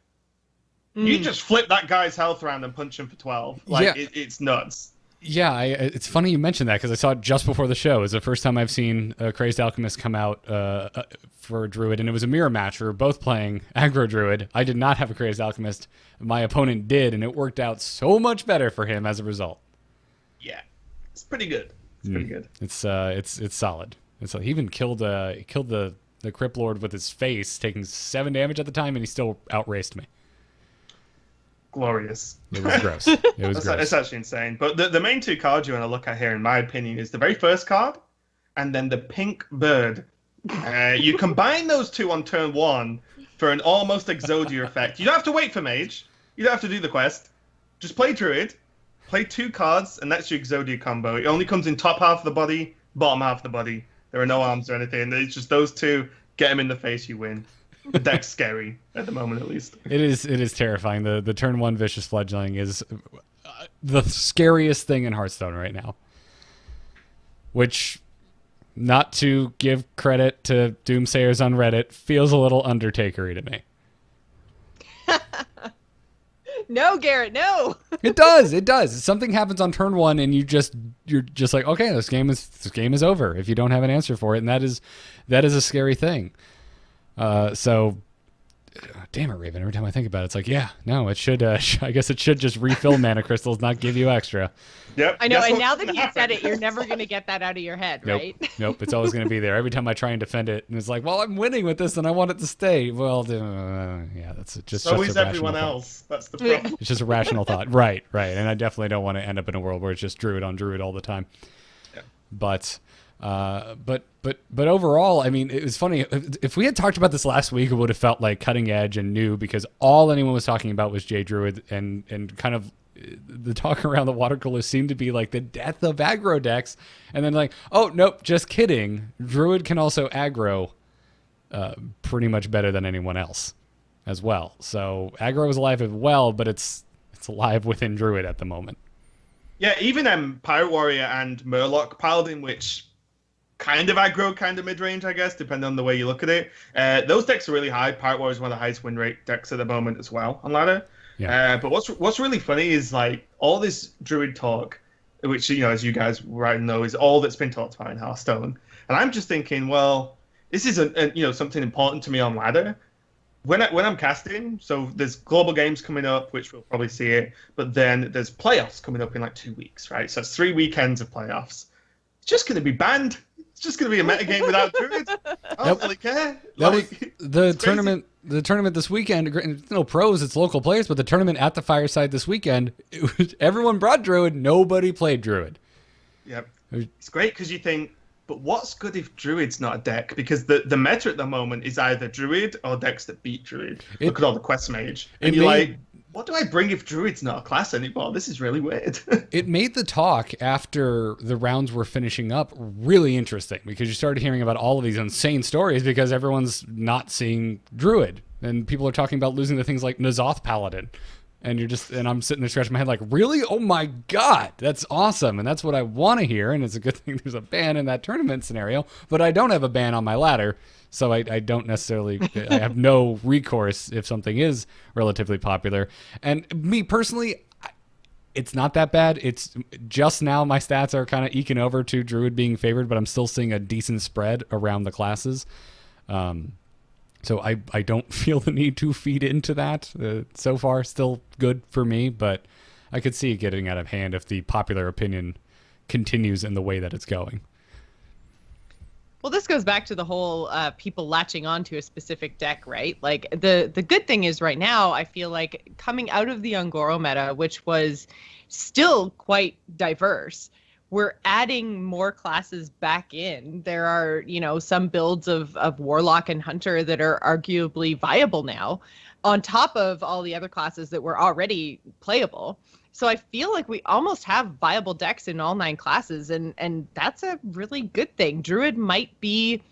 You just flip that guy's health around and punch him for 12. It's nuts. Yeah, it's funny you mentioned that because I saw it just before the show. It was the first time I've seen Crazed Alchemist come out for a Druid, and it was a mirror match. We were both playing aggro Druid. I did not have a Crazed Alchemist. My opponent did, and it worked out so much better for him as a result. Yeah, it's pretty good. It's pretty good. It's solid. And so he even killed the Crypt Lord with his face, taking 7 damage at the time, and he still outraced me. Glorious. It was gross. It was gross. It's actually insane. But the main two cards you want to look at here, in my opinion, is the very first card, and then the pink bird. You combine those two on turn 1 for an almost Exodia effect. You don't have to wait for Mage. You don't have to do the quest. Just play Druid, play 2 cards, and that's your Exodia combo. It only comes in top half of the body, bottom half of the body. There are no arms or anything. It's just those two. Get them in the face, you win. The deck's scary at the moment, at least. It is terrifying. The turn 1 Vicious Fledgling is the scariest thing in Hearthstone right now. Which, not to give credit to Doomsayers on Reddit, feels a little Undertaker-y to me. No, Garrett, no. It does. It does. Something happens on turn 1, and you're just like, okay, this game is over if you don't have an answer for it, and that is a scary thing. So, damn it, Raven. Every time I think about it, it's like, yeah, no, it should. I guess it should just refill mana crystals, not give you extra. Yep. I know, and now that you said it, you're never going to get that out of your head, Nope. right? Nope. It's always going to be there. Every time I try and defend it, and it's like, well, I'm winning with this, and I want it to stay. Well, yeah, that's just. So just is a everyone rational else. That's the problem. thought. It's just a rational thought, right? And I definitely don't want to end up in a world where it's just Druid on Druid all the time. Yeah. But overall, I mean, it was funny. If we had talked about this last week, it would have felt like cutting edge and new, because all anyone was talking about was J Druid, and kind of the talk around the water cooler seemed to be like the death of aggro decks, and then like, oh nope, just kidding. Druid can also aggro pretty much better than anyone else as well. So aggro is alive as well, but it's alive within Druid at the moment. Yeah, even Pirate Warrior and Murloc Paladin, which kind of aggro, kind of mid-range, I guess, depending on the way you look at it. Those decks are really high. Pirate Warrior is one of the highest win rate decks at the moment as well on ladder. Yeah. But what's really funny is like all this Druid talk, which, you know, as you guys right know, is all that's been talked about in Hearthstone. And I'm just thinking, well, this is something important to me on ladder. When I'm casting, so there's global games coming up, which we'll probably see it, but then there's playoffs coming up in like 2 weeks, right? So it's 3 weekends of playoffs. It's just going to be banned. It's just going to be a metagame without Druid. I don't really care. That was the tournament. The tournament this weekend, it's no pros, it's local players, but the tournament at the Fireside this weekend, everyone brought Druid, nobody played Druid. Yep. It's great because you think, but what's good if Druid's not a deck? Because the meta at the moment is either Druid or decks that beat Druid. Look at all the Quest Mage. And you're like, what do I bring if Druid's not a class anymore? This is really weird. It made the talk after the rounds were finishing up really interesting, because you started hearing about all of these insane stories because everyone's not seeing Druid. And people are talking about losing to things like N'Zoth Paladin. And I'm sitting there scratching my head like, really? Oh my God, that's awesome. And that's what I want to hear. And it's a good thing there's a ban in that tournament scenario, but I don't have a ban on my ladder. So I don't necessarily, I have no recourse if something is relatively popular. And me personally, it's not that bad. It's just now my stats are kind of eking over to Druid being favored, but I'm still seeing a decent spread around the classes. So I don't feel the need to feed into that. So far, still good for me, but I could see it getting out of hand if the popular opinion continues in the way that it's going. Well, this goes back to the whole people latching onto a specific deck, right? Like the good thing is right now, I feel like coming out of the Ungoro meta, which was still quite diverse, we're adding more classes back in. There are, some builds of Warlock and Hunter that are arguably viable now, on top of all the other classes that were already playable. So I feel like we almost have viable decks in all 9 classes, and that's a really good thing. Druid might be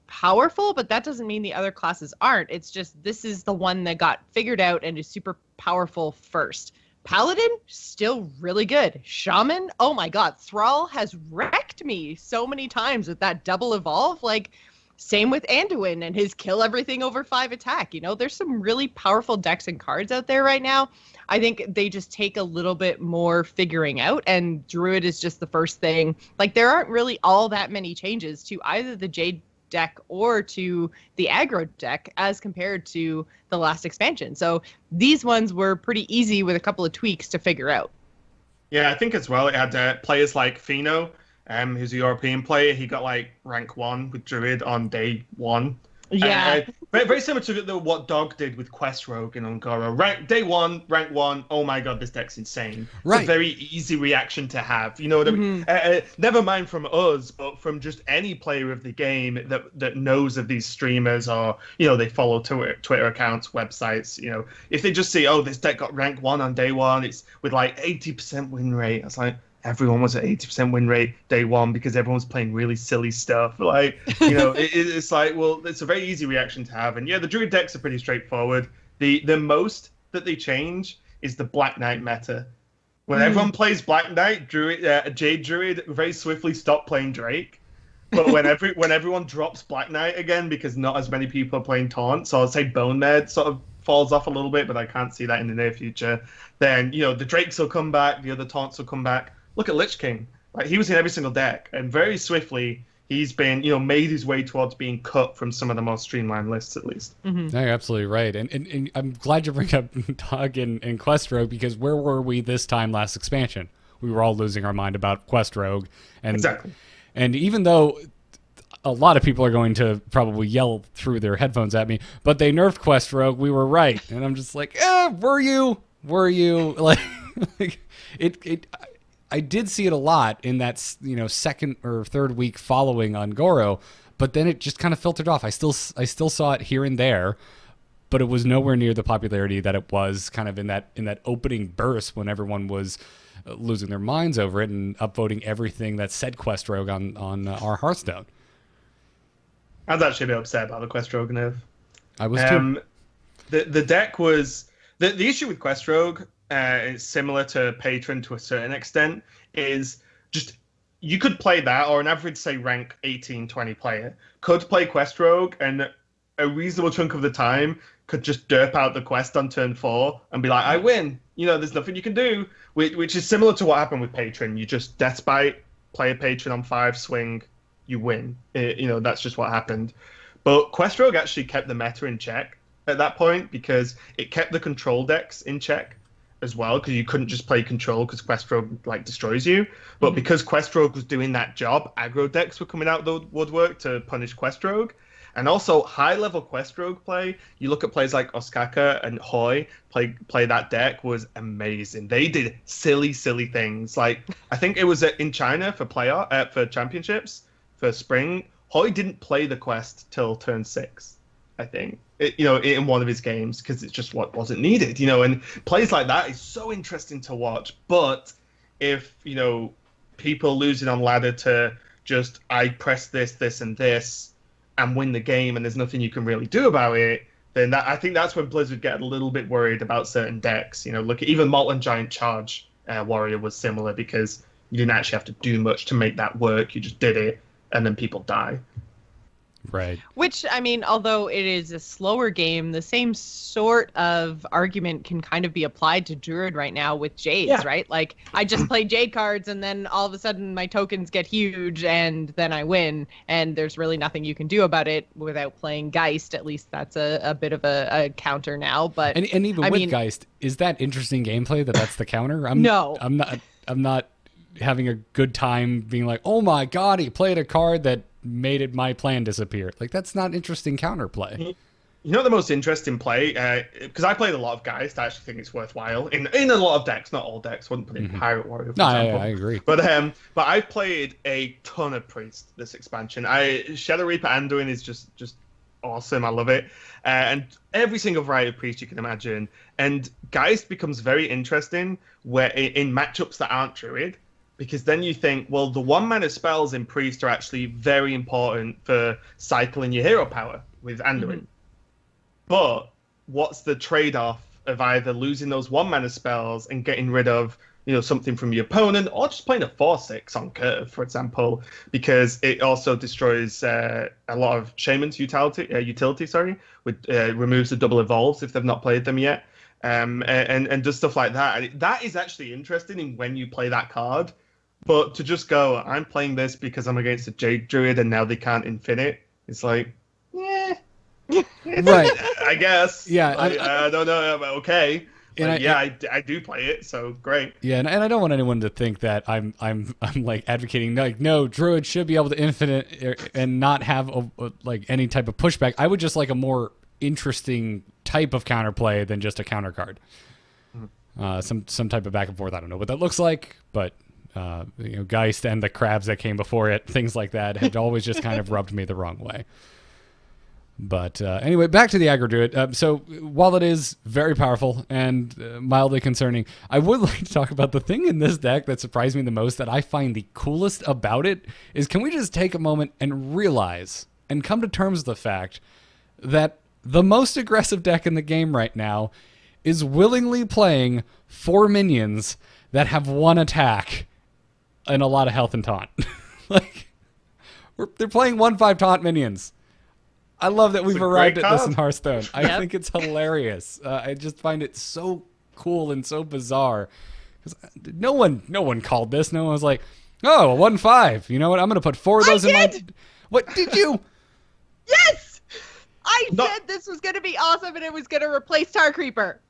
powerful, but that doesn't mean the other classes aren't. It's just this is the one that got figured out and is super powerful first. Paladin, still really good. Shaman, oh my God, Thrall has wrecked me so many times with that double evolve. Like, same with Anduin and his kill everything over 5 attack. There's some really powerful decks and cards out there right now. I think they just take a little bit more figuring out, and Druid is just the first thing. Like, there aren't really all that many changes to either the Jade deck or to the aggro deck as compared to the last expansion. So these ones were pretty easy with a couple of tweaks to figure out. Yeah, I think as well it had players like Fino who's a European player. He got like rank 1 with Druid on day 1. Yeah. Very similar to what Dog did with Quest Rogue in Ungoro. Day 1, rank 1. Oh my god, this deck's insane. Right. It's a very easy reaction to have. You know what I mean? Never mind from us, but from just any player of the game that knows of these streamers, or they follow Twitter accounts, websites. If they just see, oh, this deck got rank 1 on day 1, it's with like 80% win rate. It's like, everyone was at 80% win rate day 1 because everyone's playing really silly stuff. Like, it's like, well, it's a very easy reaction to have. And yeah, the Druid decks are pretty straightforward. The most that they change is the Black Knight meta. When everyone plays Black Knight, Jade Druid very swiftly stop playing Drake. But when everyone drops Black Knight again, because not as many people are playing Taunt, so I'd say Bone Med sort of falls off a little bit, but I can't see that in the near future. Then, the Drakes will come back, the other Taunts will come back. Look at Lich King. Like, he was in every single deck, and very swiftly he's been, made his way towards being cut from some of the most streamlined lists, at least. No, you're absolutely right, and I'm glad you bring up Dog and Quest Rogue, because where were we this time last expansion? We were all losing our mind about Quest Rogue, and Exactly. And even though a lot of people are going to probably yell through their headphones at me, but they nerfed Quest Rogue, we were right, and I'm just like, were you? Like it. I did see it a lot in that, second or third week following on Goro, but then it just kind of filtered off. I still saw it here and there, but it was nowhere near the popularity that it was kind of in that opening burst when everyone was losing their minds over it and upvoting everything that said Quest Rogue on our Hearthstone. I was actually a bit upset about the Quest Rogue nerf. I was too. The deck was the issue with Quest Rogue. It's similar to Patron to a certain extent, is just you could play that, or an average, say, rank 18, 20 player could play Quest Rogue, and a reasonable chunk of the time could just derp out the quest on turn 4 and be like, I win. There's nothing you can do, which is similar to what happened with Patron. You just Deathbite, play a Patron on 5, swing, you win. That's just what happened. But Quest Rogue actually kept the meta in check at that point, because it kept the control decks in check as well, because you couldn't just play control because Quest Rogue destroys you. But because Quest Rogue was doing that job, aggro decks were coming out the woodwork to punish Quest Rogue. And also high-level Quest Rogue play, you look at players like Osaka and Hoy, play that deck was amazing. They did silly things. Like, I think it was in China for championships, for spring, Hoy didn't play the quest till turn 6, I think. In one of his games, because it's just what wasn't needed, and plays like that is so interesting to watch. But if, people losing on ladder to just, I press this and this and win the game and there's nothing you can really do about it, then I think that's when Blizzard get a little bit worried about certain decks. Look at even Molten Giant Charge Warrior was similar, because you didn't actually have to do much to make that work. You just did it, and then people die. Right. Which, I mean, although it is a slower game, the same sort of argument can kind of be applied to Druid right now with Jades, right? Like, I just play Jade cards, and then all of a sudden my tokens get huge, and then I win, and there's really nothing you can do about it without playing Geist. At least that's a bit of a counter now. But and even with Geist, is that interesting gameplay that's the counter? No. I'm not having a good time being like, oh my god, he played a card that made my plan disappear. Like, that's not interesting counterplay. The most interesting play, because I played a lot of Geist, I actually think it's worthwhile in a lot of decks, not all decks. Wouldn't put in Pirate Warrior, for example. I agree. But I played a ton of Priest this expansion. Shadow Reaper Anduin is just awesome. I love it, and every single variety of Priest you can imagine. And Geist becomes very interesting where in matchups that aren't Druid. Because then you think, well, the 1-mana spells in Priest are actually very important for cycling your hero power with Anduin. But what's the trade-off of either losing those 1-mana spells and getting rid of, something from your opponent, or just playing a 4/6 on Curve, for example, because it also destroys a lot of Shaman's utility, removes the double evolves if they've not played them yet, and does stuff like that. And that is actually interesting in when you play that card. But to just go, I'm playing this because I'm against a Jade Druid and now they can't infinite, it's like, right. I guess. Yeah. I don't know. Okay. I do play it, so great. Yeah, and I don't want anyone to think that I'm like advocating like no, Druid should be able to infinite and not have like any type of pushback. I would just like a more interesting type of counterplay than just a counter card. Some type of back and forth. I don't know what that looks like, but Geist and the crabs that came before it, things like that, had always just kind of rubbed me the wrong way. But anyway, back to the aggro druid. So while it is very powerful and mildly concerning, I would like to talk about the thing in this deck that surprised me the most, that I find the coolest about it, is can we just take a moment and realize and come to terms with the fact that the most aggressive deck in the game right now is willingly playing 4 minions that have 1 attack and a lot of health and taunt. Like, they're playing 1/5 taunt minions. I love that we've arrived at this in Hearthstone. I think it's hilarious. I just find it so cool and so bizarre. Because no one called this. No one was like, oh, 1/5. You know what? I'm going to put 4 of those in my... What, did you? Yes! I said this was going to be awesome and it was going to replace Tar Creeper.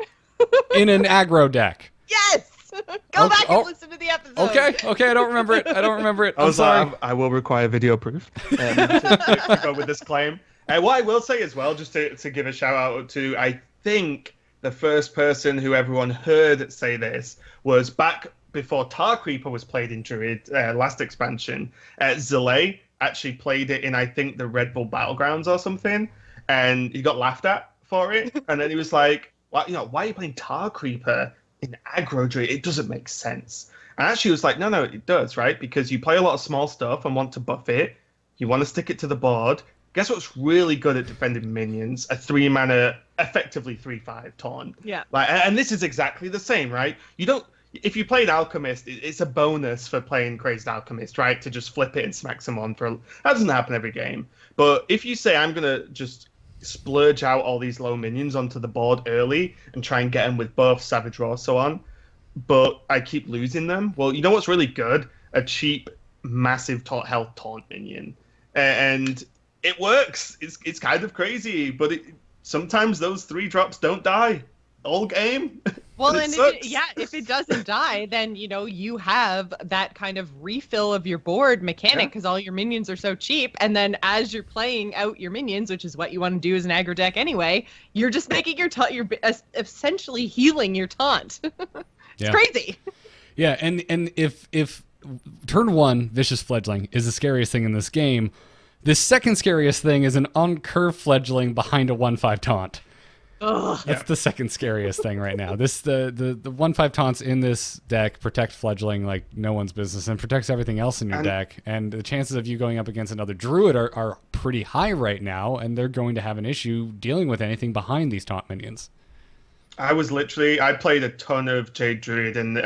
In an aggro deck. Yes! Go back and listen to the episode. Okay, I don't remember it. I'm sorry. I will require video proof to go with this claim. What I will say as well, just to give a shout out to, I think the first person who everyone heard say this was back before Tar Creeper was played in Druid, last expansion. Zillet actually played it in, I think, the Red Bull Battlegrounds or something, and he got laughed at for it. And then he was like, why are you playing Tar Creeper in aggro Druid? It doesn't make sense. And actually, it was like, no, it does, right? Because you play a lot of small stuff and want to buff it. You want to stick it to the board. Guess what's really good at defending minions? A 3-mana, effectively 3/5 taunt. Yeah. And this is exactly the same, right? If you played Alchemist, it's a bonus for playing Crazed Alchemist, right? To just flip it and smack someone that doesn't happen every game. But if you say, I'm going to just splurge out all these low minions onto the board early and try and get them with buff, Savage Roar, so on, but I keep losing them, well, you know what's really good? A cheap, massive health taunt minion. And it works. It's kind of crazy, but sometimes those 3 drops don't die all game. Well, and if it doesn't die, then you have that kind of refill of your board mechanic because all your minions are so cheap. And then as you're playing out your minions, which is what you want to do as an aggro deck anyway, you're just making your taunt. You're essentially healing your taunt. It's crazy. Yeah, and if turn 1 Vicious Fledgling is the scariest thing in this game, the second scariest thing is an on-curve fledgling behind a 1/5 taunt. Ugh. That's the second scariest thing right now. The 1/5 taunts in this deck protect fledgling like no one's business and protects everything else in your deck. And the chances of you going up against another Druid are pretty high right now, and they're going to have an issue dealing with anything behind these taunt minions. I played a ton of Jade Druid, and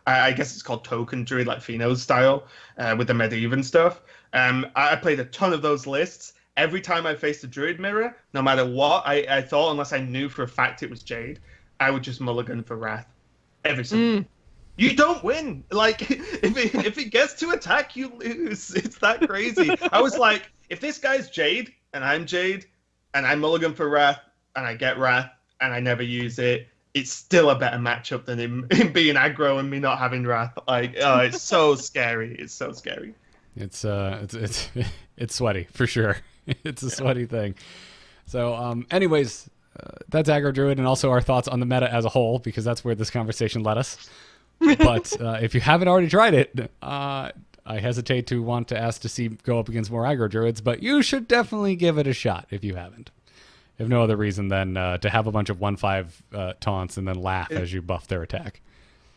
I guess it's called Token Druid, like Pheno's style, with the Medieval stuff. I played a ton of those lists. Every time I faced a Druid mirror, no matter what, I thought, unless I knew for a fact it was Jade, I would just mulligan for Wrath. Every single. You don't win. Like, if it gets to attack, you lose. It's that crazy. I was like, if this guy's Jade, and I'm Jade, and I mulligan for Wrath, and I get Wrath, and I never use it, it's still a better matchup than him being aggro and me not having Wrath. Like, it's so scary. It's so scary. It's sweaty for sure. It's a sweaty thing. So, anyways, that's Aggro Druid, and also our thoughts on the meta as a whole, because that's where this conversation led us. But if you haven't already tried it, I hesitate to want to ask to see go up against more Aggro Druids, but you should definitely give it a shot if you haven't. If no other reason than to have a bunch of 1/5 taunts and then laugh as you buff their attack.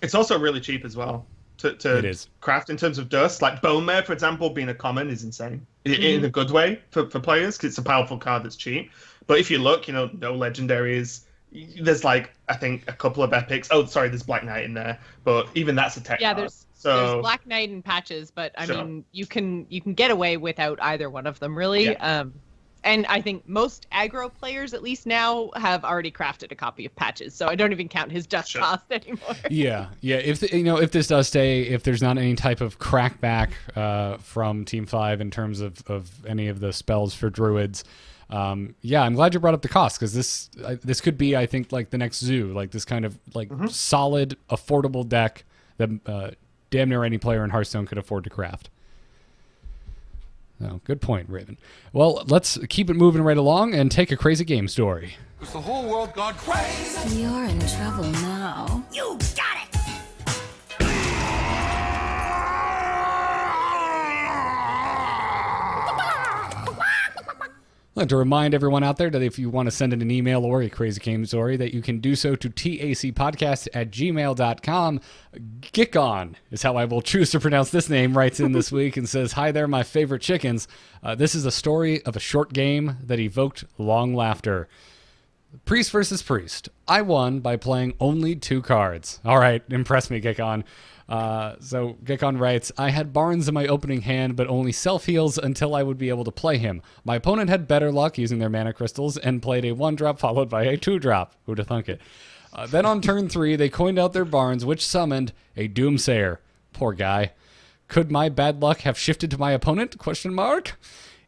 It's also really cheap as well to craft in terms of dust. Like Bone Mare, for example, being a common is insane in a good way for players, because it's a powerful card that's cheap. But if you look, no legendaries. There's I think a couple of epics. Oh, sorry, there's Black Knight in there, but even that's a tech card. There's Black Knight and Patches, but I mean you can get away without either one of them really. Yeah. And I think most aggro players, at least now, have already crafted a copy of Patches, so I don't even count his dust cost anymore. Yeah. If this does stay, if there's not any type of crackback from Team 5 in terms of any of the spells for Druids, Yeah, I'm glad you brought up the cost, because this could be, I think, like the next zoo, like this kind of like solid, affordable deck that damn near any player in Hearthstone could afford to craft. Oh, good point, Raven. Well, let's keep it moving right along and take a crazy game story. Has the whole world gone crazy? You're in trouble now. You got it! I'd like to remind everyone out there that if you want to send in an email or a crazy game story, that you can do so to tacpodcast@gmail.com. Gickon is how I will choose to pronounce this name, writes in this week and says, "Hi there, my favorite chickens. This is a story of a short game that evoked long laughter. Priest versus Priest. I won by playing only 2 cards." All right, impress me, Gickon. So Gickon writes, "I had Barnes in my opening hand, but only self-heals until I would be able to play him. My opponent had better luck using their mana crystals and played a 1-drop followed by a 2-drop. Who'd have thunk it? Then on turn 3, they coined out their Barnes, which summoned a Doomsayer. Poor guy. Could my bad luck have shifted to my opponent? Question mark.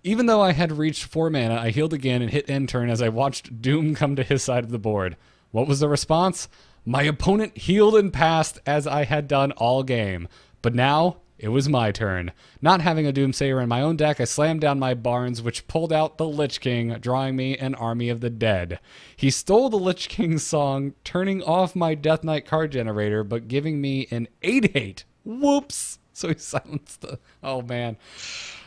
Even though I had reached 4 mana, I healed again and hit end turn as I watched Doom come to his side of the board. What was the response? My opponent healed and passed as I had done all game. But now it was my turn. Not having a Doomsayer in my own deck, I slammed down my Barnes, which pulled out the Lich King, drawing me an Army of the Dead. He stole the Lich King's song, turning off my Death Knight card generator, but giving me an 8/8. Whoops! So he silenced the... Oh, man.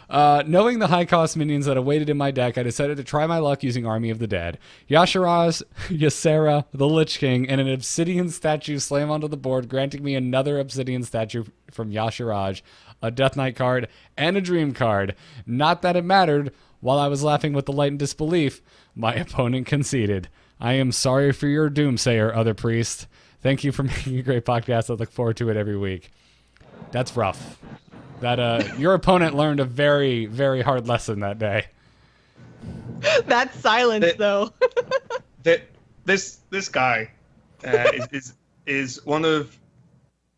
Knowing the high-cost minions that awaited in my deck, I decided to try my luck using Army of the Dead. Yasharaz, Ysera, the Lich King, and an Obsidian statue slam onto the board, granting me another Obsidian statue from Yasharaj, a Death Knight card, and a Dream card. Not that it mattered. While I was laughing with delight and disbelief, my opponent conceded. I am sorry for your Doomsayer, other priest. Thank you for making a great podcast. I look forward to it every week. That's rough. That your opponent learned a very, very hard lesson that day. That silence, though. This guy is one of,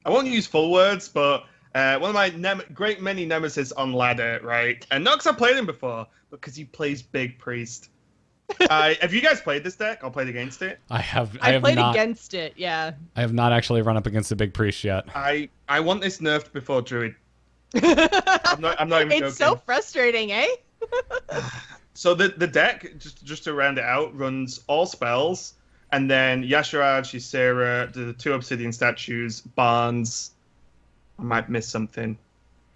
I won't use full words, but one of my great many nemesis on ladder, right? And not because I played him before, but because he plays Big Priest. Have you guys played this deck or played against it? I have played not, against it, yeah. I have not actually run up against the Big Priest yet. I want this nerfed before Druid. I'm not even joking. It's so frustrating, eh? So the deck, just to round it out, runs all spells, and then Yasharaj, Ysera, the 2 Obsidian statues, Barnes, I might miss something,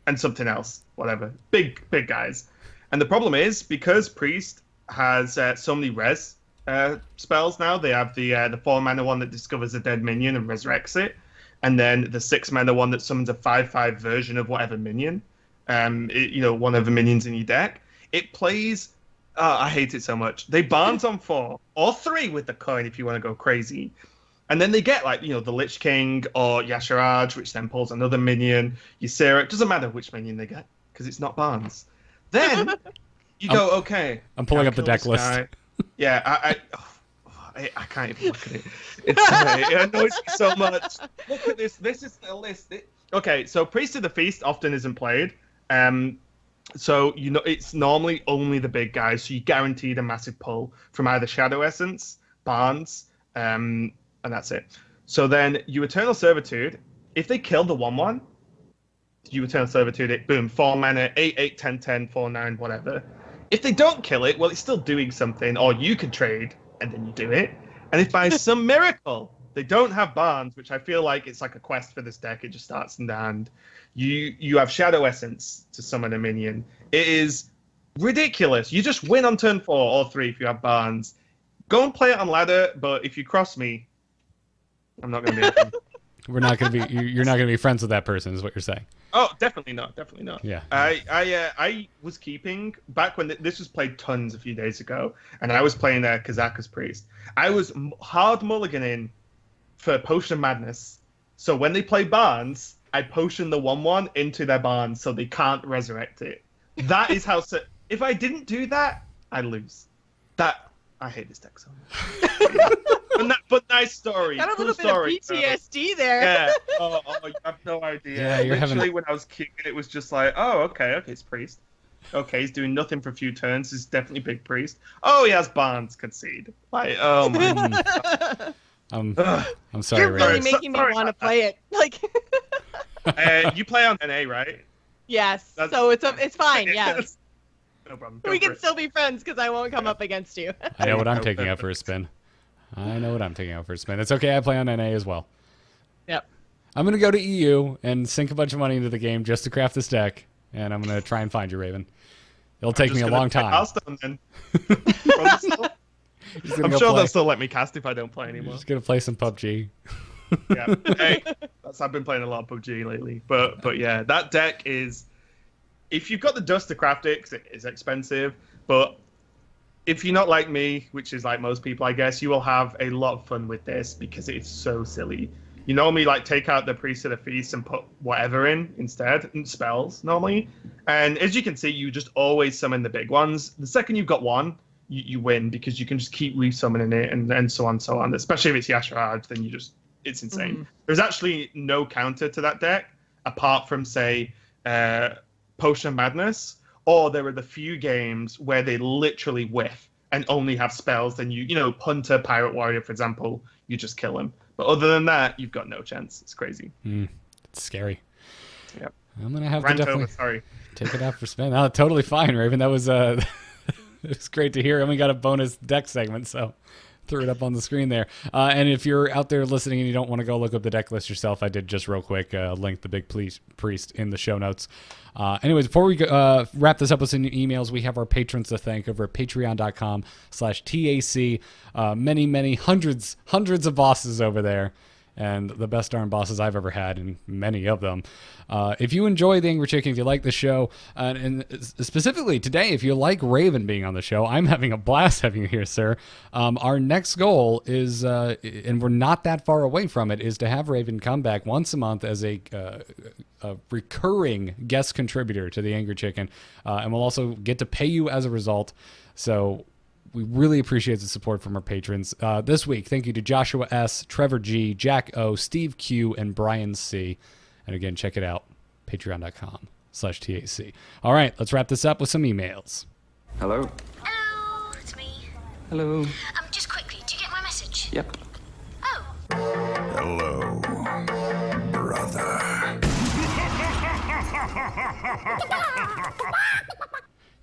and something else, whatever. Big guys. And the problem is, because Priest has so many res spells now, they have the 4 mana one that discovers a dead minion and resurrects it, and then the 6 mana one that summons a 5/5 version of whatever minion, one of the minions in your deck. It plays, I hate it so much. They Barnes on 4, or 3 with the coin if you want to go crazy. And then they get the Lich King or Yasharaj, which then pulls another minion. Ysera, it doesn't matter which minion they get, because it's not Barnes. Then you go, okay. I'm pulling up the deck list. Yeah, I can't even look at it. It annoys me so much. Look at this. This is the list. Okay, so Priest of the Feast often isn't played. So it's normally only the big guys. So you guaranteed a massive pull from either Shadow Essence, Barnes, and that's it. So then you Eternal Servitude. If they kill the 1/1, you Eternal Servitude it. Boom, 4 mana, 8/8, 10/10, 4/9, whatever. If they don't kill it, well, it's still doing something, or you can trade. And then you do it. And if by some miracle they don't have Barnes, which I feel like it's like a quest for this deck, it just starts in the hand, you have Shadow Essence to summon a minion. It is ridiculous. You just win on turn 4 or 3 if you have Barnes. Go and play it on ladder, but if you cross me, I'm not going to be We're not going to be. You're not going to be friends with that person, is what you're saying. Oh, definitely not. Definitely not. Yeah. I was keeping back when this was played tons a few days ago, and I was playing Kazaka's Priest. I was hard mulliganing for Potion of Madness. So when they play Barnes, I potion the 1/1 into their Barnes so they can't resurrect it. That is how. If I didn't do that, I'd lose. I hate this deck so much. But nice story. Got a cool little story, bit of PTSD there. Yeah. Oh, you have no idea. Yeah, you're Literally, having. when I was kicking, it was just like, oh, okay, it's Priest. Okay, he's doing nothing for a few turns. He's definitely big priest. Oh, he has Barnes concede. Like, oh my. I'm sorry, You're really Raven. making me Sorry want to about play it. Like, You play on NA, right? yes. That's- So it's fine. Yes. No problem. We Go can for it. still be friends because I won't come up against you. I know what I'm taking out for a spin. It's okay. I play on NA as well. Yep. I'm going to go to EU and sink a bunch of money into the game just to craft this deck, and I'm going to try and find you, Raven. It'll take me a long time. Hearthstone, then. I'm sure they'll still let me cast if I don't play anymore. Just going to play some PUBG. Yeah. Hey, I've been playing a lot of PUBG lately, but yeah, that deck is. If you've got the dust to craft it, 'cause it is expensive, but if you're not like me, which is like most people, I guess, you will have a lot of fun with this because it's so silly. You normally like take out the Priest of the Feast and put whatever in instead, and spells normally. And as you can see, you just always summon the big ones. The second you've got one, you win because you can just keep resummoning it and so on and so on. Especially if it's Yasharaj, then it's insane. Mm-hmm. There's actually no counter to that deck apart from, say, Potion of Madness, or there are the few games where they literally whiff and only have spells. Then Hunter, Pirate Warrior, for example, you just kill him. But other than that, you've got no chance. It's crazy. It's scary. Yep. I'm gonna have Rant to definitely over, sorry. take it out for spin. Oh, totally fine, Raven. That was it was great to hear. And we got a bonus deck segment, so threw it up on the screen there. And if you're out there listening and you don't want to go look up the deck list yourself, I did just real quick link the big priest in the show notes. Anyways, before we wrap this up with some emails, we have our patrons to thank over at patreon.com/TAC. Many hundreds of bosses over there, and the best darn bosses I've ever had, and many of them. If you enjoy the Angry Chicken, if you like the show, and specifically today, if you like Raven being on the show, I'm having a blast having you here, sir. Our next goal is, and we're not that far away from it, is to have Raven come back once a month as a recurring guest contributor to the Angry Chicken, and we'll also get to pay you as a result. So we really appreciate the support from our patrons. This week, thank you to Joshua S., Trevor G., Jack O., Steve Q., and Brian C. And again, check it out, patreon.com/TAC. All right, let's wrap this up with some emails. Hello? Hello, it's me. Hello? Just quickly, do you get my message? Yep. Oh. Hello, brother.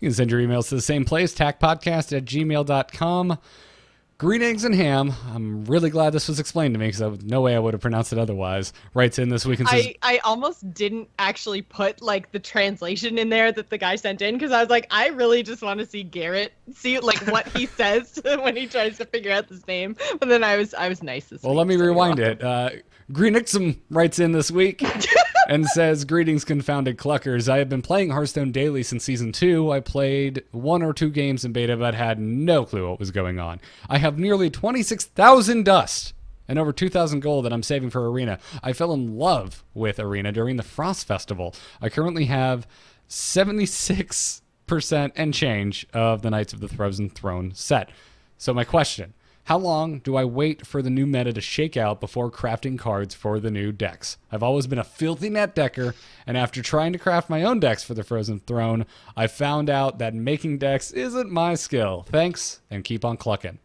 You can send your emails to the same place, tacpodcast@gmail.com. Greetings and ham. I'm really glad this was explained to me because no way I would have pronounced it otherwise. Writes in this week and says, I almost didn't actually put like the translation in there that the guy sent in because I was like, I really just want to see Garrett see like what he says when he tries to figure out this name. But then I was nice this well, week. let me so you're rewind welcome. it. Greenixum writes in this week and says, greetings, confounded cluckers. I have been playing Hearthstone daily since Season 2. I played 1 or 2 games in beta, but had no clue what was going on. I have nearly 26,000 dust and over 2,000 gold that I'm saving for Arena. I fell in love with Arena during the Frost Festival. I currently have 76% and change of the Knights of the Frozen Throne set. So my question, how long do I wait for the new meta to shake out before crafting cards for the new decks? I've always been a filthy net decker, and after trying to craft my own decks for the Frozen Throne, I found out that making decks isn't my skill. Thanks, and keep on clucking.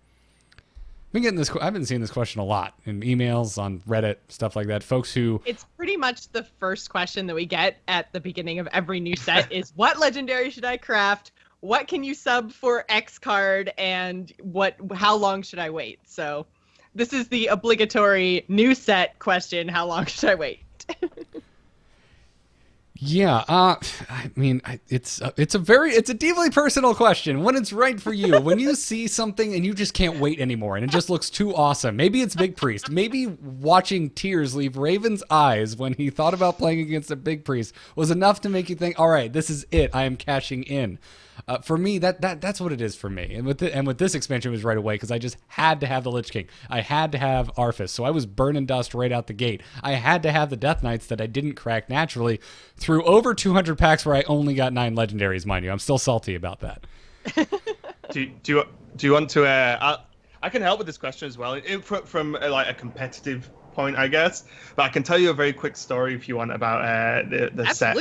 I've been seeing this question a lot in emails, on Reddit, stuff like that. Folks who... It's pretty much the first question that we get at the beginning of every new set is, what legendary should I craft? What can you sub for X card, and how long should I wait? So this is the obligatory new set question. How long should I wait? Yeah, I mean, it's a deeply personal question. When it's right for you, when you see something and you just can't wait anymore, and it just looks too awesome. Maybe it's Big Priest. Maybe watching tears leave Raven's eyes when he thought about playing against a Big Priest was enough to make you think, all right, this is it. I am cashing in. For me, that's what it is for me. And with this expansion, it was right away because I just had to have the Lich King. I had to have Arthas, so I was burning dust right out the gate. I had to have the Death Knights that I didn't crack naturally through over 200 packs where I only got 9 legendaries, mind you. I'm still salty about that. Do you want to? I can help with this question as well. From like a competitive point, I guess. But I can tell you a very quick story if you want about the set.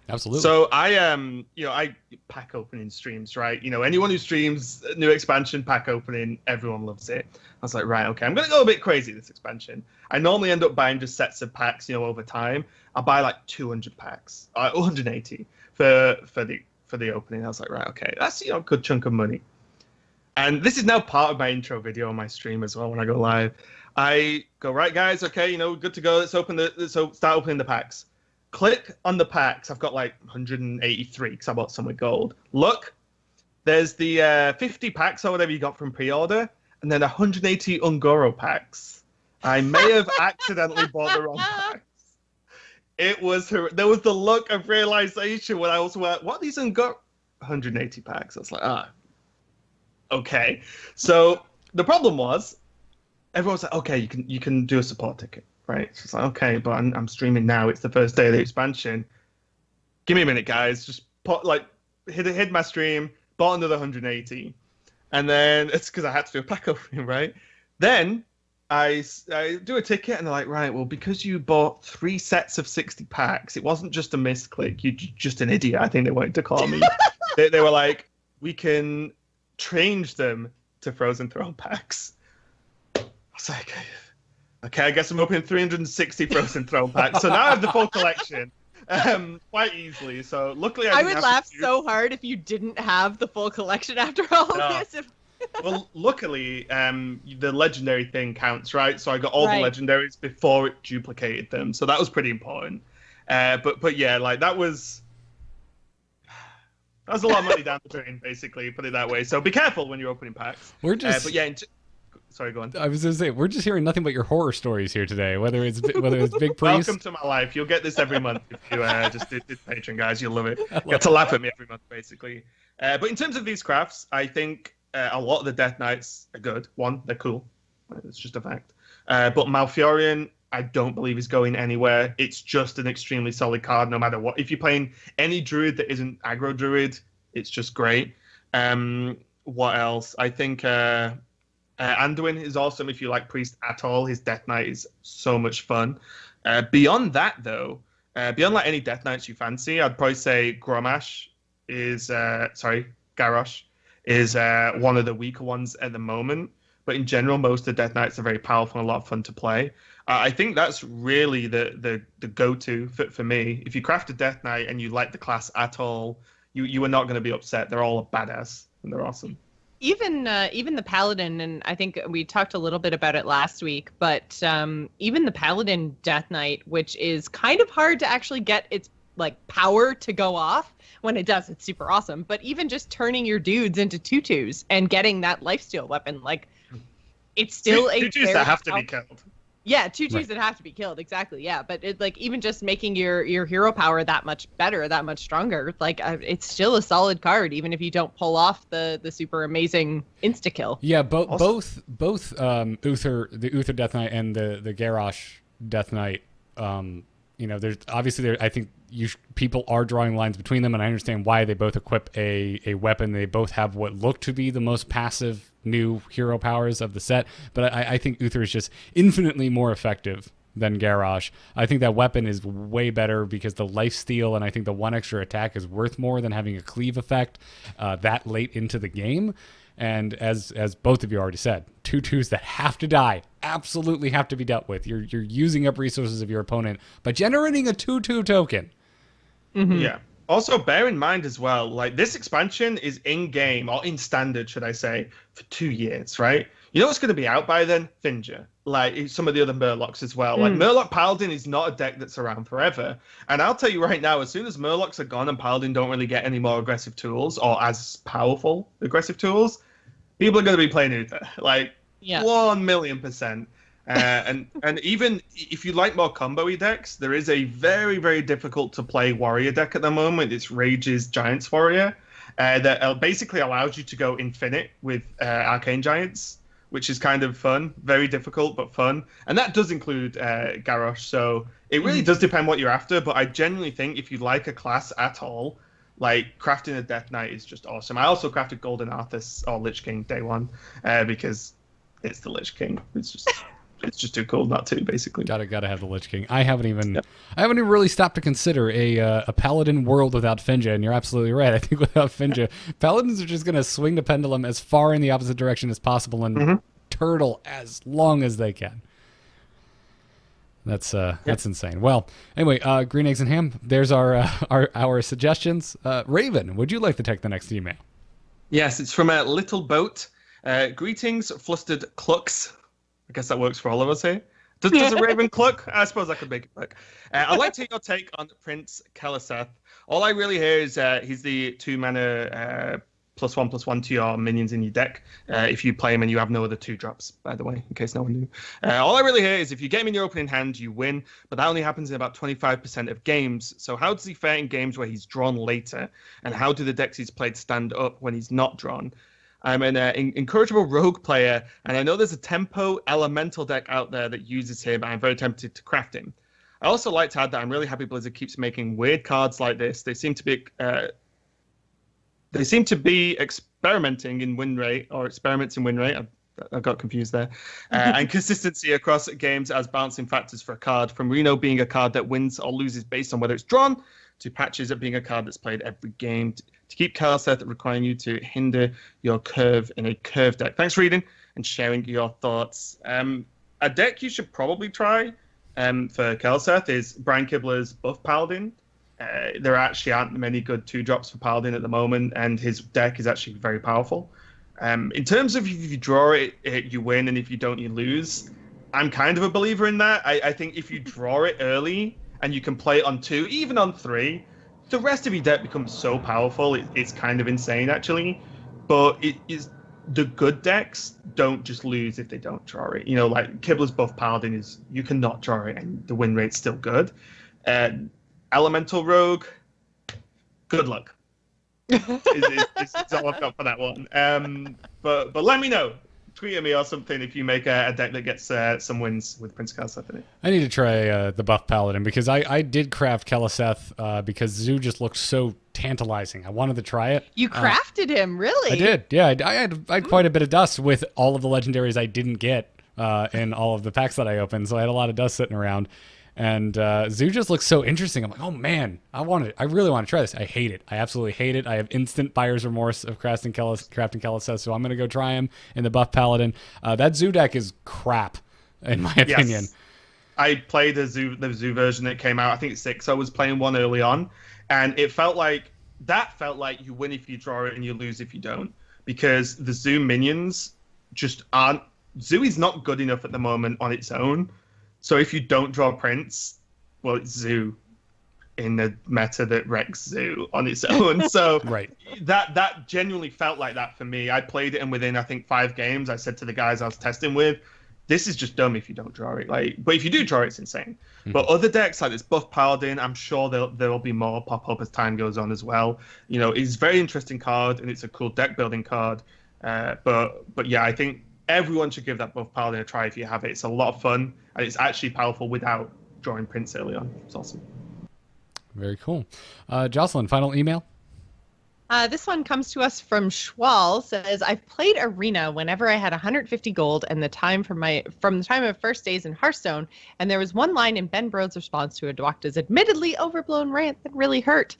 Absolutely. So I I pack opening streams, right? Anyone who streams new expansion pack opening, everyone loves it. I was like, right, okay, I'm gonna go a bit crazy this expansion. I normally end up buying just sets of packs, over time. I'll buy like 200 packs, 180 for the opening. I was like, right, okay, that's a good chunk of money. And this is now part of my intro video on my stream as well when I go live. I go, right, guys, okay, good to go. Let's start opening the packs. Click on the packs. I've got like 183 because I bought some with gold. Look, there's the 50 packs or whatever you got from pre-order, and then 180 Ungoro packs. I may have accidentally bought the wrong packs. There was the look of realization when I also went, what are these Ungoro? 180 packs. I was like, okay. So the problem was, everyone was like, okay, you can do a support ticket. Right, it's like, okay, but I'm streaming now. It's the first day of the expansion. Give me a minute, guys. Just hit my stream, bought another 180, and then it's because I had to do a pack opening, right? Then I do a ticket, and they're like, right, well, because you bought 3 sets of 60 packs, it wasn't just a misclick. You're just an idiot. I think they wanted to call me. they were like, we can change them to Frozen Throne packs. I was like, okay, I guess I'm opening 360 Frozen Throne packs. So now I have the full collection quite easily. So luckily I would laugh so hard if you didn't have the full collection after all this. Well, luckily, the legendary thing counts, right? So I got all the legendaries before it duplicated them. So that was pretty important. But yeah, like that was a lot of money down the drain, basically, put it that way. So be careful when you're opening packs. We're just... but yeah, sorry, go on. I was going to say, we're just hearing nothing but your horror stories here today, whether it's Big Priest. Welcome to my life. You'll get this every month if you just do Patreon, guys. You'll love it. You get to laugh at me every month, basically. But in terms of these crafts, I think a lot of the Death Knights are good. One, they're cool. It's just a fact. But Malfurion, I don't believe is going anywhere. It's just an extremely solid card, no matter what. If you're playing any Druid that isn't aggro Druid, it's just great. What else? I think... Anduin is awesome if you like Priest at all. His Death Knight is so much fun. Beyond that, though, beyond like any Death Knights you fancy, I'd probably say Garrosh is one of the weaker ones at the moment. But in general, most of the Death Knights are very powerful and a lot of fun to play. I think that's really the go-to for me. If you craft a Death Knight and you like the class at all, you are not going to be upset. They're all a badass and they're awesome. Even the Paladin, and I think we talked a little bit about it last week, but even the Paladin Death Knight, which is kind of hard to actually get its like power to go off. When it does, it's super awesome. But even just turning your dudes into tutus and getting that lifesteal weapon, like it's still a tutus that have to be killed. Yeah, tutus that have to be killed, exactly. Yeah, but it, like even just making your hero power that much better, that much stronger, like it's still a solid card, even if you don't pull off the super amazing insta kill. Yeah, both Uther, the Uther Death Knight and the Garrosh Death Knight. There's obviously I think people are drawing lines between them, and I understand why they both equip a weapon. They both have what look to be the most passive new hero powers of the set, but I think Uther is just infinitely more effective than Garrosh. I think that weapon is way better because the lifesteal and I think the one extra attack is worth more than having a cleave effect that late into the game. And as both of you already said, tutus that have to die absolutely have to be dealt with. You're using up resources of your opponent by generating a 2/2 token. Mm-hmm. Yeah. Also, bear in mind as well, like this expansion is in game or in standard, should I say, for 2 years, right? You know what's going to be out by then? Thingya. Like some of the other Murlocs as well. Like Murloc Paladin is not a deck that's around forever. And I'll tell you right now, as soon as Murlocs are gone and Paladin don't really get any more aggressive tools or as powerful aggressive tools, people are going to be playing Uther. Like 1,000,000%. And even if you like more combo-y decks, there is a very, very difficult to play warrior deck at the moment. It's Rage's Giants Warrior that basically allows you to go infinite with Arcane Giants, which is kind of fun. Very difficult, but fun. And that does include Garrosh. So it really does depend what you're after. But I genuinely think if you like a class at all, like crafting a Death Knight is just awesome. I also crafted Golden Arthas or Lich King day one because it's the Lich King. It's just it's just too cool not to, basically. Gotta have the Lich King. I haven't even really stopped to consider a Paladin world without Finja, and you're absolutely right. I think without Finja, Paladins are just gonna swing the pendulum as far in the opposite direction as possible and turtle as long as they can. That's insane. Well, anyway, Green Eggs and Ham. There's our suggestions. Raven, would you like to take the next email? Yes, it's from a Little Boat. Greetings, flustered clucks. I guess that works for all of us here. Does a raven cluck? I suppose I could make it work. I'd like to hear your take on Prince Keleseth. All I really hear is he's the 2-mana +1/+1 to your minions in your deck. If you play him and you have no other 2-drops, by the way, in case no one knew. All I really hear is if you get him in your opening hand, you win, but that only happens in about 25% of games. So how does he fare in games where he's drawn later? And how do the decks he's played stand up when he's not drawn? I'm an incorrigible rogue player, and I know there's a tempo elemental deck out there that uses him, and I'm very tempted to craft him. I also like to add that I'm really happy Blizzard keeps making weird cards like this. They seem to be experimenting in win rate, or experiments in win rate. I got confused there. And consistency across games as balancing factors for a card, from Reno being a card that wins or loses based on whether it's drawn, to Patches at being a card that's played every game. To keep Keleseth requiring you to hinder your curve in a curve deck. Thanks for reading and sharing your thoughts. A deck you should probably try for Keleseth is Brian Kibler's Buff Paladin. There actually aren't many good 2-drops for Paladin at the moment, and his deck is actually very powerful. In terms of if you draw it, you win, and if you don't, you lose. I'm kind of a believer in that. I think if you draw it early and you can play it on 2, even on 3, the rest of your deck becomes so powerful. It's kind of insane, actually. But it is the good decks don't just lose if they don't draw it. You know, like Kibler's Buff Paladin is you cannot draw it, and the win rate's still good. Elemental Rogue, good luck. is all I've got for that one. But let me know. Tweet at me or something if you make a deck that gets some wins with Prince Keleseth in it. I need to try the Buff Paladin because I did craft Keleseth because Zoo just looked so tantalizing. I wanted to try it. You crafted him, really? I did. Yeah, I had quite a bit of dust with all of the legendaries I didn't get in all of the packs that I opened, so I had a lot of dust sitting around. And Zoo just looks so interesting. I'm like, oh man, I really want to try this. I hate it. I absolutely hate it. I have instant buyer's remorse of crafting Keleseth, so I'm going to go try him in the Buff Paladin. That Zoo deck is crap, in my opinion. Yes. I played the Zoo version that came out, I think it's 6. So I was playing one early on, and it felt like you win if you draw it and you lose if you don't. Because the Zoo minions just aren't... Zoo is not good enough at the moment on its own. So if you don't draw Prince, well, it's Zoo in the meta that wrecks Zoo on its own. So right. that genuinely felt like that for me. I played it, and within, I think, 5 games, I said to the guys I was testing with, this is just dumb if you don't draw it. But if you do draw it, it's insane. Mm-hmm. But other decks like this Buff Paladin, I'm sure there will be more pop up as time goes on as well. You know, it's a very interesting card, and it's a cool deck building card. But yeah, I think everyone should give that Buff Paladin a try if you have it. It's a lot of fun, and it's actually powerful without drawing Prince early on. It's awesome. Very cool. Jocelyn, final email? This one comes to us from Schwal. Says, I've played Arena whenever I had 150 gold and from the time of first days in Hearthstone, and there was one line in Ben Brode's response to Adwakta's admittedly overblown rant that really hurt.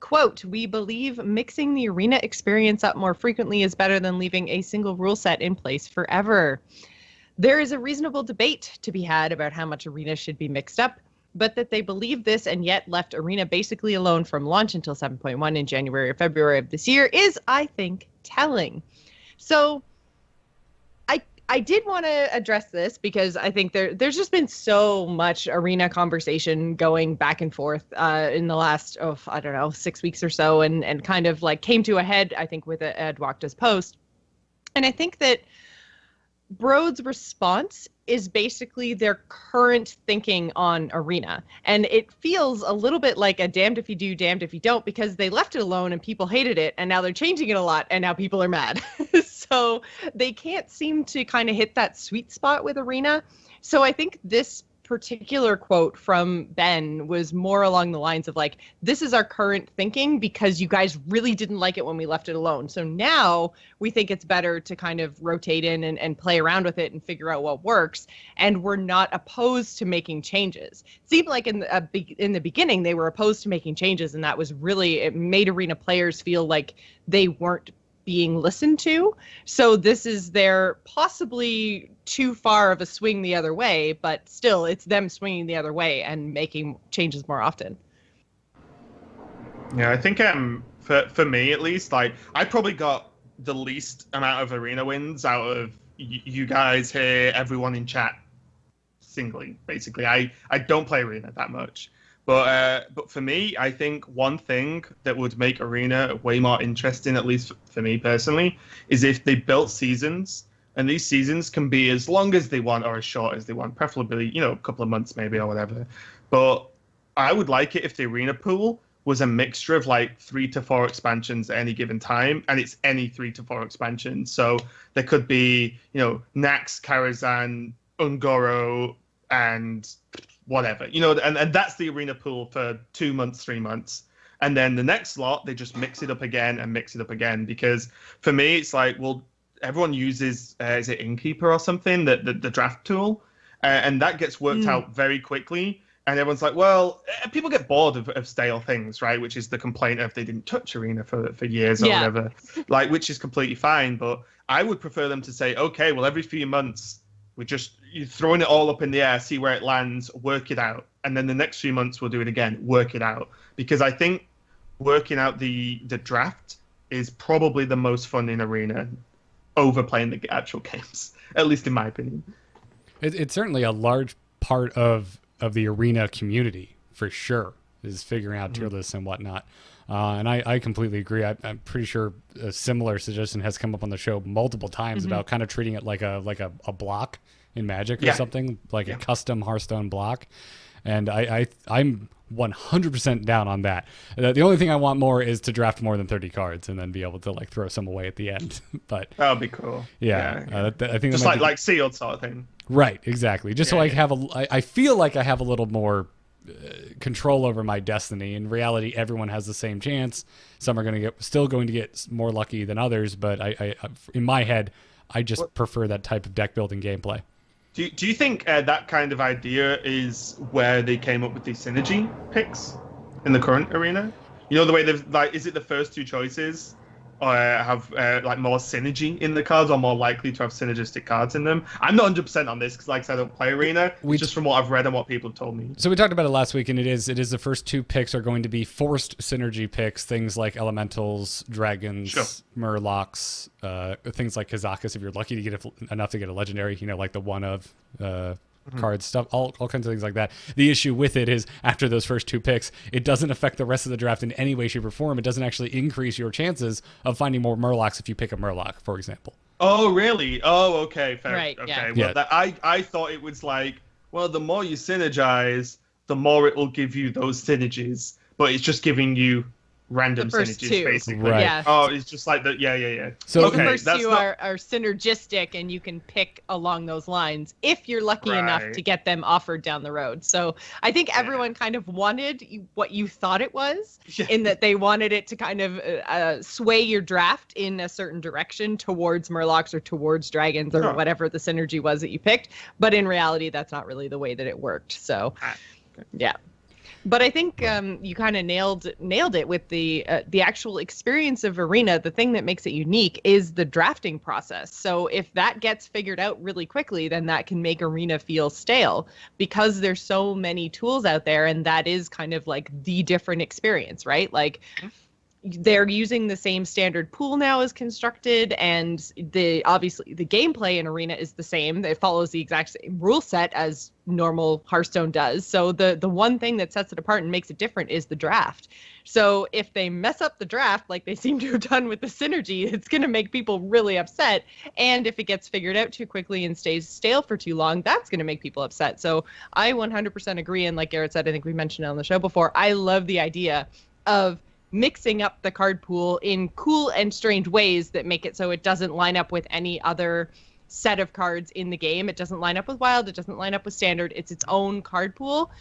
Quote, we believe mixing the Arena experience up more frequently is better than leaving a single rule set in place forever. There is a reasonable debate to be had about how much Arena should be mixed up, but that they believe this and yet left Arena basically alone from launch until 7.1 in January or February of this year is, I think, telling. So I did want to address this because I think there's just been so much Arena conversation going back and forth in the last, 6 weeks or so, and kind of like came to a head, I think, with Adwakta's post. And I think that Brode's response is basically their current thinking on Arena. And it feels a little bit like a damned if you do, damned if you don't, because they left it alone and people hated it, and now they're changing it a lot, and now people are mad. So they can't seem to kind of hit that sweet spot with Arena. So I think this particular quote from Ben was more along the lines of like, this is our current thinking because you guys really didn't like it when we left it alone. So now we think it's better to kind of rotate in and play around with it and figure out what works. And we're not opposed to making changes. It seemed like in the beginning, they were opposed to making changes. And that was really, it made Arena players feel like they weren't being listened to. So this is their possibly too far of a swing the other way, but still it's them swinging the other way and making changes more often. Yeah, I think for me at least, like I probably got the least amount of arena wins out of you guys here, everyone in chat, singly. Basically, I don't play arena that much. But for me, I think one thing that would make Arena way more interesting, at least for me personally, is if they built seasons, and these seasons can be as long as they want or as short as they want, preferably, a couple of months maybe or whatever. But I would like it if the Arena pool was a mixture of like 3 to 4 expansions at any given time, and it's any 3 to 4 expansions. So there could be, Nax, Karazhan, Ungoro, and whatever, and that's the arena pool for 2 months, 3 months. And then the next lot, they just mix it up again. Because for me, it's like, well, everyone uses, is it Innkeeper or something, the draft tool? And that gets worked out very quickly. And everyone's like, well, people get bored of stale things, right? Which is the complaint of they didn't touch Arena for years or whatever, which is completely fine. But I would prefer them to say, okay, well, every few months, you're throwing it all up in the air, see where it lands, work it out. And then the next few months we'll do it again, work it out. Because I think working out the draft is probably the most fun in Arena over playing the actual games, at least in my opinion. It's certainly a large part of the Arena community, for sure, is figuring out tier lists and whatnot. And I completely agree. I'm pretty sure a similar suggestion has come up on the show multiple times about kind of treating it like a block in Magic or something, like a custom Hearthstone block. And I'm 100% down on that. The only thing I want more is to draft more than 30 cards and then be able to like throw some away at the end. But that would be cool. I think just like sealed sort of thing. Right, exactly. Just so I have I feel like I have a little more control over my destiny. In reality, everyone has the same chance. Some are still going to get more lucky than others, but I in my head, I just prefer that type of deck building gameplay. Do you think that kind of idea is where they came up with these synergy picks in the current Arena? The way they've is it the first 2 choices have more synergy in the cards, or more likely to have synergistic cards in them? I'm not 100% on this because, like I said, I don't play Arena. Just from what I've read and what people have told me. So we talked about it last week, and it is the first 2 picks are going to be forced synergy picks, things like Elementals, Dragons, Murlocs, things like Kazakus, if you're lucky to get enough to get a Legendary, like the one of cards, stuff, all kinds of things like that. The issue with it is after those first 2 picks, it doesn't affect the rest of the draft in any way, shape, or form. It doesn't actually increase your chances of finding more Murlocs if you pick a Murloc, for example. Oh, really? Oh, okay, fair. Right, okay, well, I thought it was like, well, the more you synergize, the more it will give you those synergies, but it's just giving you random synergies, 2. basically. Right. Yeah. Oh, it's just like that. Yeah. So the first 2 are synergistic, and you can pick along those lines if you're lucky enough to get them offered down the road. So I think everyone kind of wanted what you thought it was, in that they wanted it to kind of sway your draft in a certain direction towards Murlocs or towards Dragons or whatever the synergy was that you picked. But in reality, that's not really the way that it worked. So, yeah. But I think you kind of nailed it with the actual experience of Arena. The thing that makes it unique is the drafting process. So if that gets figured out really quickly, then that can make Arena feel stale because there's so many tools out there, and that is kind of like the different experience, right? Like they're using the same standard pool now as constructed, and obviously the gameplay in Arena is the same. It follows the exact same rule set as normal Hearthstone does. So the one thing that sets it apart and makes it different is the draft. So if they mess up the draft like they seem to have done with the synergy, it's going to make people really upset. And if it gets figured out too quickly and stays stale for too long, that's going to make people upset. So I 100% agree. And like Garrett said, I think we mentioned it on the show before, I love the idea of mixing up the card pool in cool and strange ways that make it so it doesn't line up with any other set of cards in the game. It doesn't line up with Wild. It doesn't line up with Standard. It's its own card pool.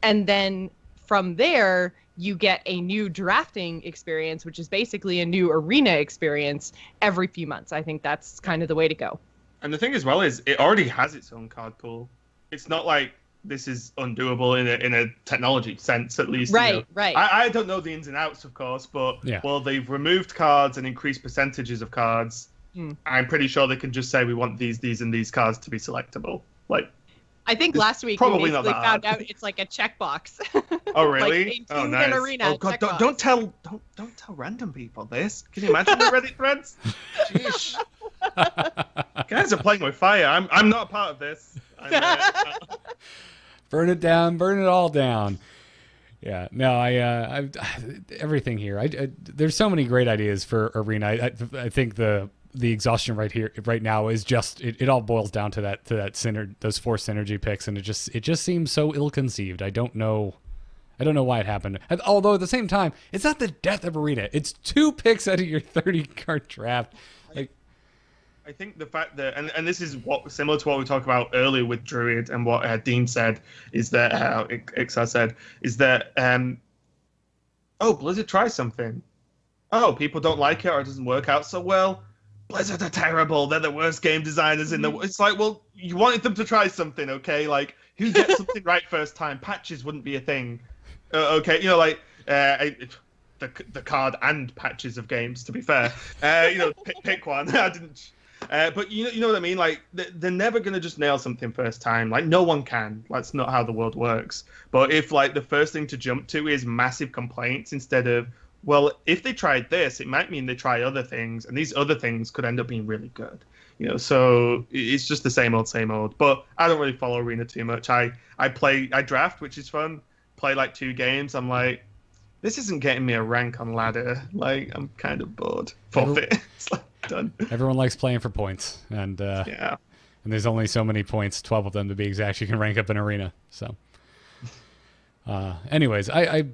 And then from there, you get a new drafting experience, which is basically a new arena experience every few months. I think that's kind of the way to go. And the thing as well is it already has its own card pool. It's not like this is undoable in a technology sense, at least. Right, you know. right. I don't know the ins and outs, of course, but well, they've removed cards and increased percentages of cards. I'm pretty sure they can just say we want these, and these cards to be selectable. Like, I think last week we basically found out it's like a checkbox. Oh really? Like oh nice. Arena, oh god! Don't tell random people this. Can you imagine the Reddit threads? Jeez. Guys are playing with fire. I'm not a part of this. Burn it down. Burn it all down. Yeah. No. I everything here. There's so many great ideas for Arena. I think the exhaustion right now is just it all boils down to that those 4 synergy picks, and it just seems so ill-conceived. I don't know why it happened. Although at the same time, it's not the death of Arena. It's 2 picks out of your 30 card draft. Like, I think the fact that, and this is similar to what we talked about earlier with Druid and what Dean said, is that Ixar said is that Blizzard tries something. Oh, people don't like it or it doesn't work out so well. Blizzard are terrible. They're the worst game designers in the world. It's like, well, you wanted them to try something, okay? Like, who gets something right first time? Patches wouldn't be a thing. Okay, you know, like the card and patches of games. To be fair, pick one. I didn't. But you know what I mean? Like, they're never gonna just nail something first time. Like, no one can. That's not how the world works. But if like the first thing to jump to is massive complaints instead of, well, if they tried this, it might mean they try other things, and these other things could end up being really good. You know, so it's just the same old. But I don't really follow Arena too much. I draft, which is fun. Play like 2 games. I'm like, this isn't getting me a rank on ladder. Like, I'm kind of bored. Forfeit. It's like, done. Everyone likes playing for points, and and there's only so many points, 12 of them to be exact, you can rank up an Arena. So, anyways, I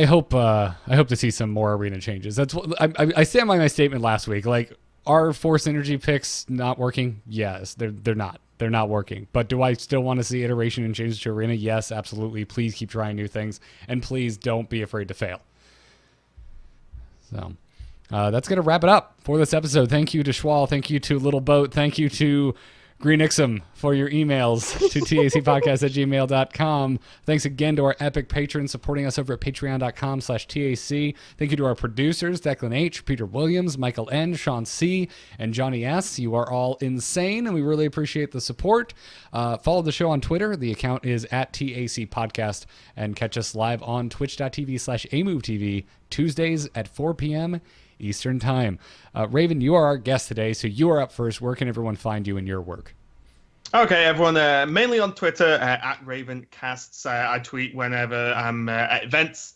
hope to see some more Arena changes. That's what I stand by my statement last week. Like, are 4 synergy picks not working? Yes, they're not. They're not working. But do I still want to see iteration and changes to Arena? Yes, absolutely. Please keep trying new things, and please don't be afraid to fail. So that's going to wrap it up for this episode. Thank you to Schwal. Thank you to Little Boat. Thank you to Green Ixum for your emails to tacpodcast@gmail.com. Thanks again to our epic patrons supporting us over at patreon.com/TAC. Thank you to our producers, Declan H., Peter Williams, Michael N., Sean C., and Johnny S. You are all insane, and we really appreciate the support. Follow the show on Twitter. The account is @TAC Podcast, and catch us live on twitch.tv/AMoveTV Tuesdays at 4 p.m. Eastern Time. Raven, you are our guest today, so you are up first. Where can everyone find you in your work? Okay, everyone, mainly on Twitter, @RavenCasts. I tweet whenever I'm at events.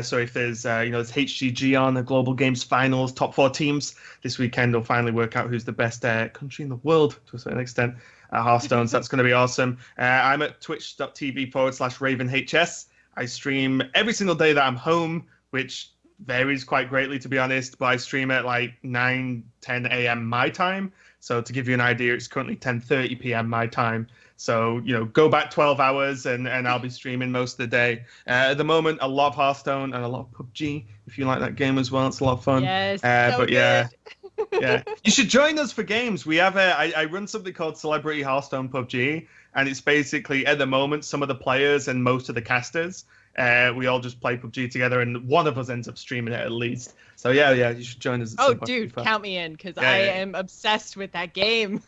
So if there's, there's HGG on, the Global Games Finals, top 4 teams, this weekend we'll finally work out who's the best country in the world, to a certain extent, Hearthstone, so that's going to be awesome. I'm at twitch.tv/RavenHS. I stream every single day that I'm home, which varies quite greatly, to be honest, but I stream at like 9-10 a.m. my time. So to give you an idea, it's currently 10:30 p.m. my time. So, go back 12 hours and I'll be streaming most of the day. At the moment, a lot of Hearthstone and a lot of PUBG. If you like that game as well, it's a lot of fun. Yes, but yeah, you should join us for games. We have I run something called Celebrity Hearthstone PUBG, and it's basically, at the moment, some of the players and most of the casters, we all just play PUBG together, and one of us ends up streaming it at least. So yeah, you should join us. Oh, dude, count me in, because I am obsessed with that game.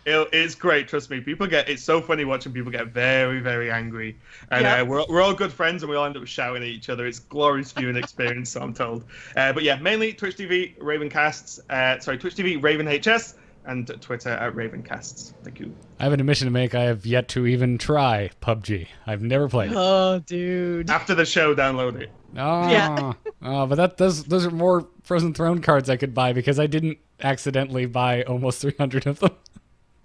It's great, trust me. It's so funny watching people get very, very angry, and we're all good friends, and we all end up shouting at each other. It's glorious viewing experience, so I'm told. But yeah, mainly Twitch TV Ravencasts. Twitch TV RavenHS. And Twitter @RavenCasts. Thank you. I have an admission to make. I have yet to even try PUBG. I've never played it. Oh, dude. After the show, download it. Oh, yeah. But those are more Frozen Throne cards I could buy, because I didn't accidentally buy almost 300 of them.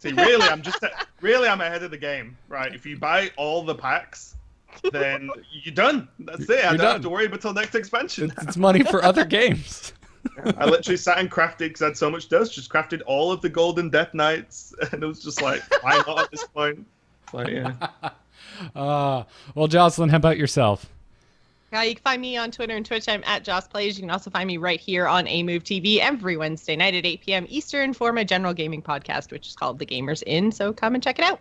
See, really, I'm ahead of the game, right? If you buy all the packs, then you're done. That's it. I don't have to worry until next expansion. It's money for other games. I literally sat and crafted because I had so much dust. Just crafted all of the golden Death Knights, and it was just like, why not at this point? Like, yeah. Well, Jocelyn, how about yourself? You can find me on Twitter and Twitch. I'm at Joss Plays. You can also find me right here on AMove TV every Wednesday night at 8 p.m. Eastern for my general gaming podcast, which is called The Gamers Inn. So come and check it out.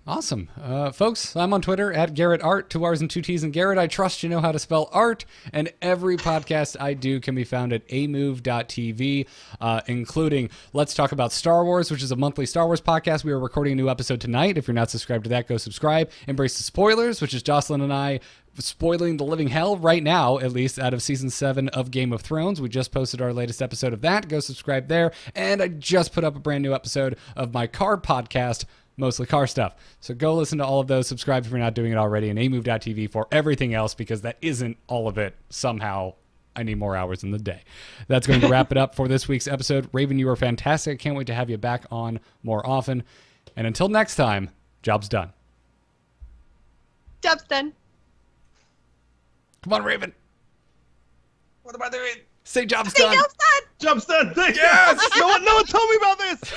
Awesome. Folks, I'm on Twitter at Garrett Art, 2 R's and 2 T's. And Garrett, I trust you know how to spell art. And every podcast I do can be found at amove.tv, including Let's Talk About Star Wars, which is a monthly Star Wars podcast. We are recording a new episode tonight. If you're not subscribed to that, go subscribe. Embrace the Spoilers, which is Jocelyn and I spoiling the living hell right now, at least, out of season 7 of Game of Thrones. We just posted our latest episode of that. Go subscribe there. And I just put up a brand new episode of my car podcast, mostly car stuff. So go listen to all of those. Subscribe if you're not doing it already, and amove.tv for everything else, because that isn't all of it. Somehow, I need more hours in the day. That's going to wrap it up for this week's episode. Raven, you are fantastic. Can't wait to have you back on more often. And until next time, job's done. Job's done. Come on, Raven. What am I doing? Say job's Say done. job's done. Job's done. Yes. No one told me about this.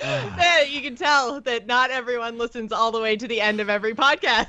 Yeah, you can tell that not everyone listens all the way to the end of every podcast.